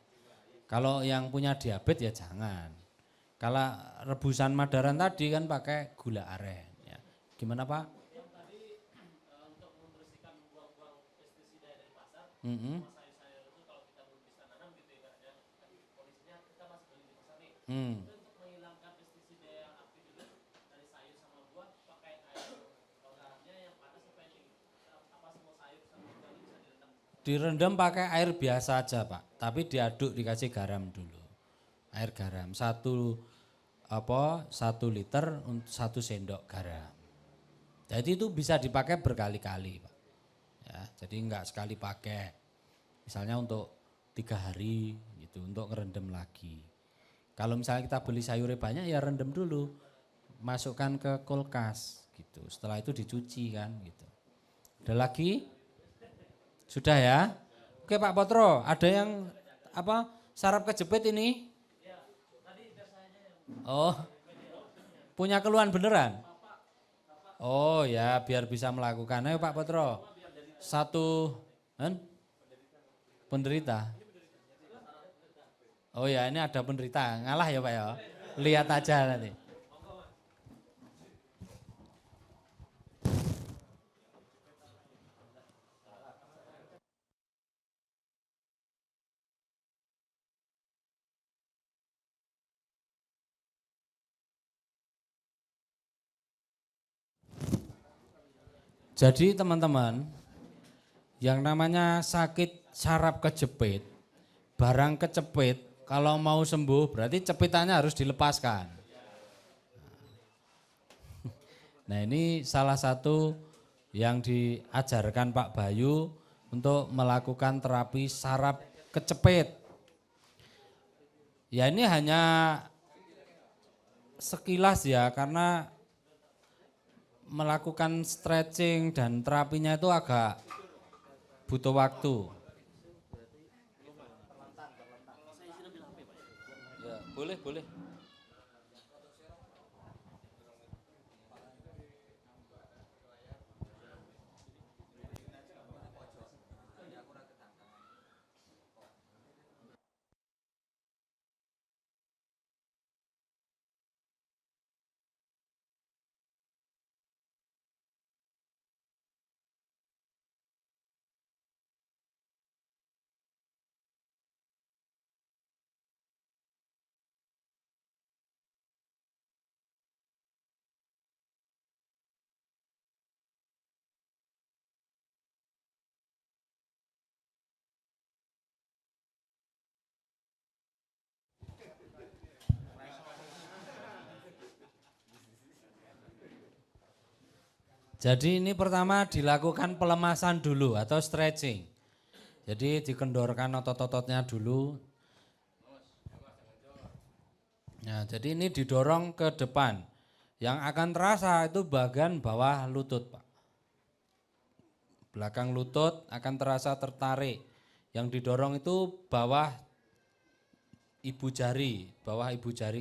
Kalau yang punya diabetes ya jangan. Kalau rebusan Madaran tadi kan pakai gula aren. Ya. Gimana Pak? Yang tadi untuk membersihkan buang-buang pestisida dari pasar, sayur-sayur itu kalau kita belum bisa nanam gitu ya, kondisinya kita masih beli di pasar nih. Itu untuk menghilangkan pestisida yang aktif dari sayur sama buah pakai air. Kalau caranya yang panas apa yang apa semua sayur sama buah bisa direndam? Direndam pakai air biasa aja Pak, tapi diaduk dikasih garam dulu. Air garam 1 liter untuk 1 sendok garam. Jadi itu bisa dipakai berkali-kali Pak. Ya, jadi enggak sekali pakai. Misalnya untuk 3 hari gitu untuk ngerendam lagi. Kalau misalnya kita beli sayurnya banyak ya rendam dulu. Masukkan ke kulkas gitu. Setelah itu dicuci kan gitu. Ada lagi? Sudah ya? Oke Pak Potro, ada yang saraf kejepit ini? Oh, punya keluhan beneran? Oh ya, biar bisa melakukan. Ayo Pak Potro, 1 penderita. Oh ya, ini ada penderita. Ngalah ya Pak ya. Lihat aja nanti. Jadi teman-teman, yang namanya sakit saraf kejepit, barang kecepit, kalau mau sembuh berarti cepitannya harus dilepaskan. Nah ini salah satu yang diajarkan Pak Bayu untuk melakukan terapi saraf kecepit. Ya ini hanya sekilas ya, karena melakukan stretching dan terapinya itu agak butuh waktu. Ya, boleh, boleh. Jadi ini pertama dilakukan pelemasan dulu atau stretching. Jadi dikendorkan otot-ototnya dulu. Nah, jadi ini didorong ke depan. Yang akan terasa itu bagian bawah lutut, Pak. Belakang lutut akan terasa tertarik. Yang didorong itu bawah ibu jari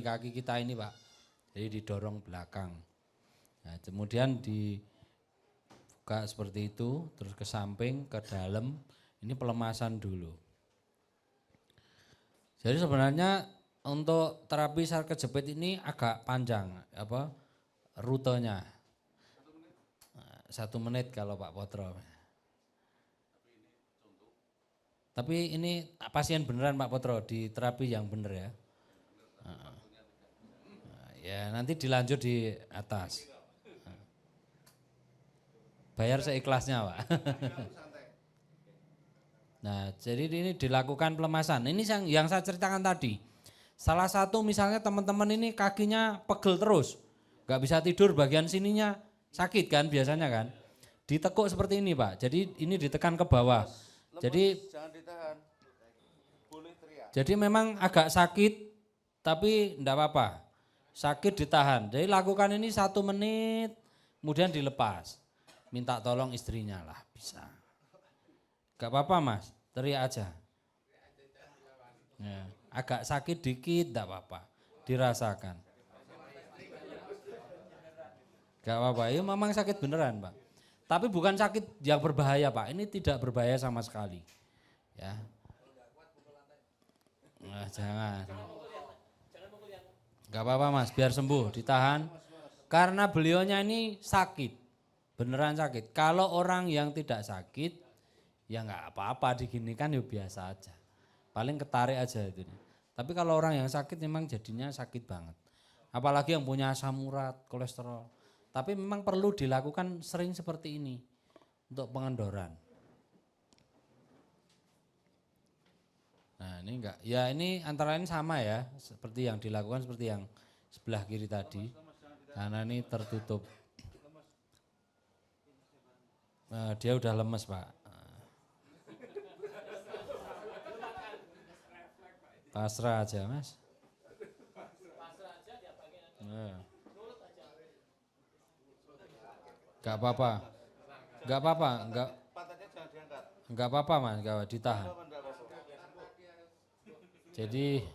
kaki kita ini, Pak. Jadi didorong belakang. Nah, kemudian dibuka seperti itu, terus ke samping, ke dalam. Ini pelemasan dulu. Jadi sebenarnya untuk terapi saraf kejepit ini agak panjang, rutenya. 1 menit kalau Pak Potro. Tapi ini pasien beneran Pak Potro, di terapi yang bener ya. Ya nanti dilanjut di atas. Bayar seikhlasnya Pak. Nah jadi ini dilakukan pelemasan. Ini yang saya ceritakan tadi. Salah satu misalnya teman-teman ini kakinya pegel terus. Gak bisa tidur, bagian sininya sakit kan biasanya kan. Ditekuk seperti ini Pak, jadi ini ditekan ke bawah. Jadi jadi memang agak sakit tapi enggak apa-apa. Sakit ditahan. Jadi lakukan ini 1 menit kemudian dilepas. Minta tolong istrinya lah bisa. Gak apa-apa Mas, teriak aja. Ya, agak sakit dikit enggak apa-apa. Dirasakan. Gak apa-apa, ya memang sakit beneran Pak. Tapi bukan sakit yang berbahaya Pak, ini tidak berbahaya sama sekali. Ya. Nah, jangan. Gak apa-apa Mas, biar sembuh, ditahan. Karena beliaunya ini sakit, beneran sakit. Kalau orang yang tidak sakit, ya nggak apa-apa diginikan ya biasa aja. Paling ketarik aja itu. Tapi kalau orang yang sakit memang jadinya sakit banget. Apalagi yang punya asam urat, kolesterol. Tapi memang perlu dilakukan sering seperti ini untuk pengendoran. Nah ini enggak, ya ini antara lain sama ya, seperti yang dilakukan seperti yang sebelah kiri tadi. Karena ini tertutup. Dia udah lemes Pak. Pasrah aja Mas. Gak apa-apa, gak apa-apa, gak apa-apa Mas, gak ditahan. Jadi,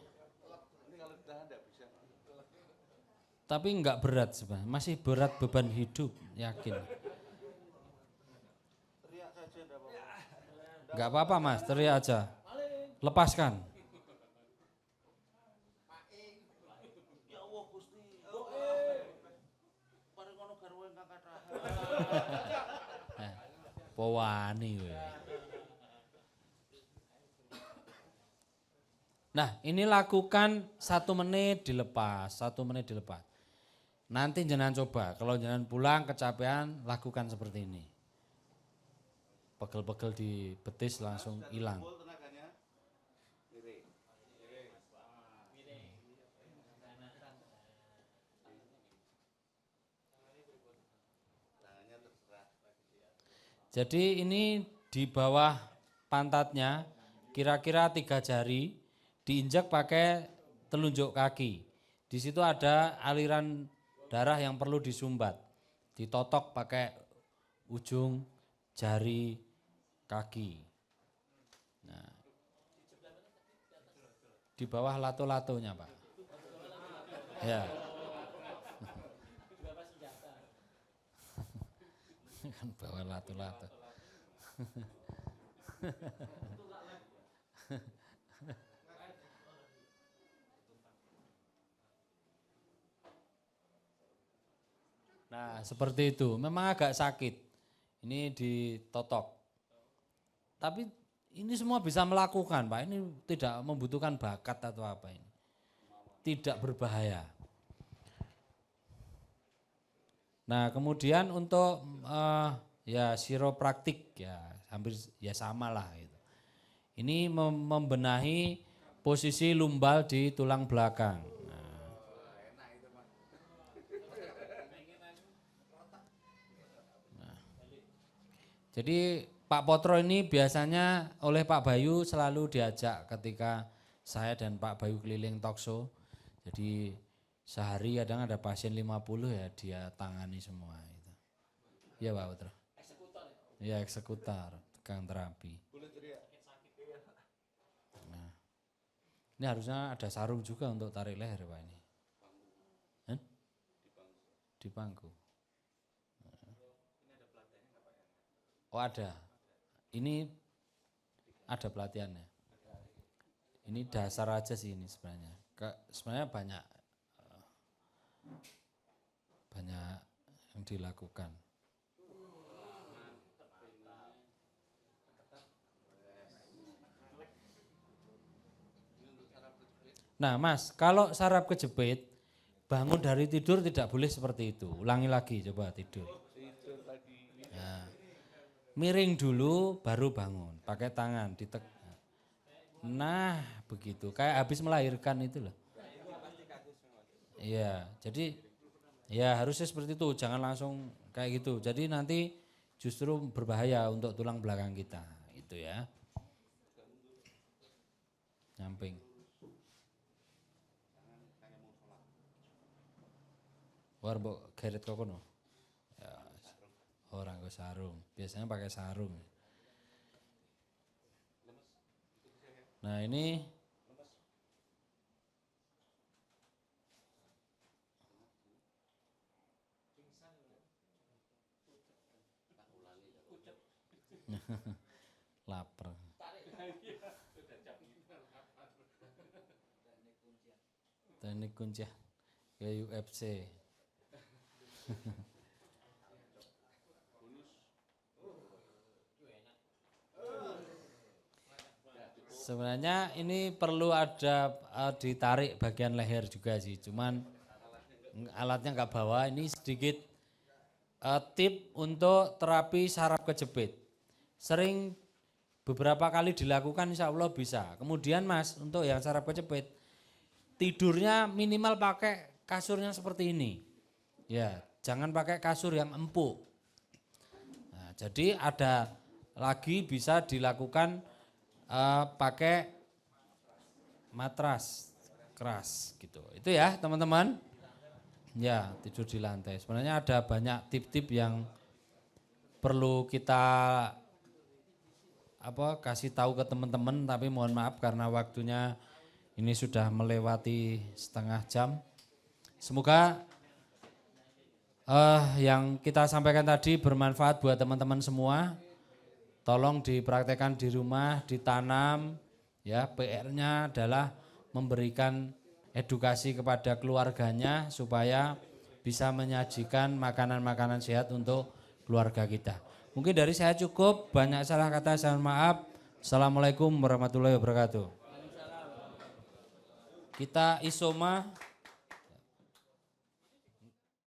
tapi enggak berat sebenarnya, masih berat beban hidup, yakin. Enggak apa-apa Mas, teriak aja, lepaskan. Powani we. Nah ini lakukan 1 menit dilepas, 1 menit dilepas. Nanti jangan coba, kalau jangan pulang kecapean lakukan seperti ini. pegel-pegel di betis langsung hilang. Jadi ini di bawah pantatnya kira-kira 3 jari diinjak pakai telunjuk kaki. Di situ ada aliran darah yang perlu disumbat. Ditotok pakai ujung jari kaki. Nah, di bawah lato-latonya, Pak. Ya. Kan bawah lato-lato. Nah, seperti itu. Memang agak sakit. Ini ditotok. Tapi ini semua bisa melakukan, Pak. Ini tidak membutuhkan bakat atau apa ini. Tidak berbahaya. Nah, kemudian untuk ya chiropraktik ya hampir ya sama lah gitu. Ini membenahi posisi lumbal di tulang belakang. Jadi Pak Potro ini biasanya oleh Pak Bayu selalu diajak ketika saya dan Pak Bayu keliling talkshow. Jadi sehari kadang ada pasien 50 ya dia tangani semua itu. Iya Pak Potro. Eksekutor ya? Iya eksekutor, tukang terapi. Nah, ini harusnya ada sarung juga untuk tarik leher Pak ini. Di pangku. Oh ada. Ini ada pelatihannya. Ini dasar aja sih ini sebenarnya. Sebenarnya banyak yang dilakukan. Nah Mas, kalau saraf kejepit, bangun dari tidur tidak boleh seperti itu. Ulangi lagi coba tidur. Nah, miring dulu baru bangun, pakai tangan ditek. Nah begitu, kayak habis melahirkan itu loh. Iya, jadi ya harusnya seperti itu, jangan langsung kayak gitu. Jadi nanti justru berbahaya untuk tulang belakang kita, itu ya. Nyamping. War mbok geret kok kono. Ya, orang ke sarung, biasanya pakai sarung. Nah ini lapar. Teknik kuncian ke UFC. Sebenarnya ini perlu ada ditarik bagian leher juga sih, cuman alatnya nggak bawa. Ini sedikit tip untuk terapi saraf kejepit. Sering beberapa kali dilakukan insya Allah bisa. Kemudian Mas, untuk yang saraf kejepit, tidurnya minimal pakai kasurnya seperti ini. Ya, jangan pakai kasur yang empuk. Nah, jadi ada lagi bisa dilakukan pakai matras keras gitu. Itu ya teman-teman. Ya tidur di lantai. Sebenarnya ada banyak tip-tip yang perlu kita kasih tahu ke teman-teman. Tapi mohon maaf karena waktunya ini sudah melewati setengah jam. Semoga yang kita sampaikan tadi bermanfaat buat teman-teman semua. Tolong dipraktekkan di rumah, ditanam, ya PR-nya adalah memberikan edukasi kepada keluarganya supaya bisa menyajikan makanan-makanan sehat untuk keluarga kita. Mungkin dari saya cukup, banyak salah kata saya mohon maaf. Assalamualaikum warahmatullahi wabarakatuh. Kita isoma.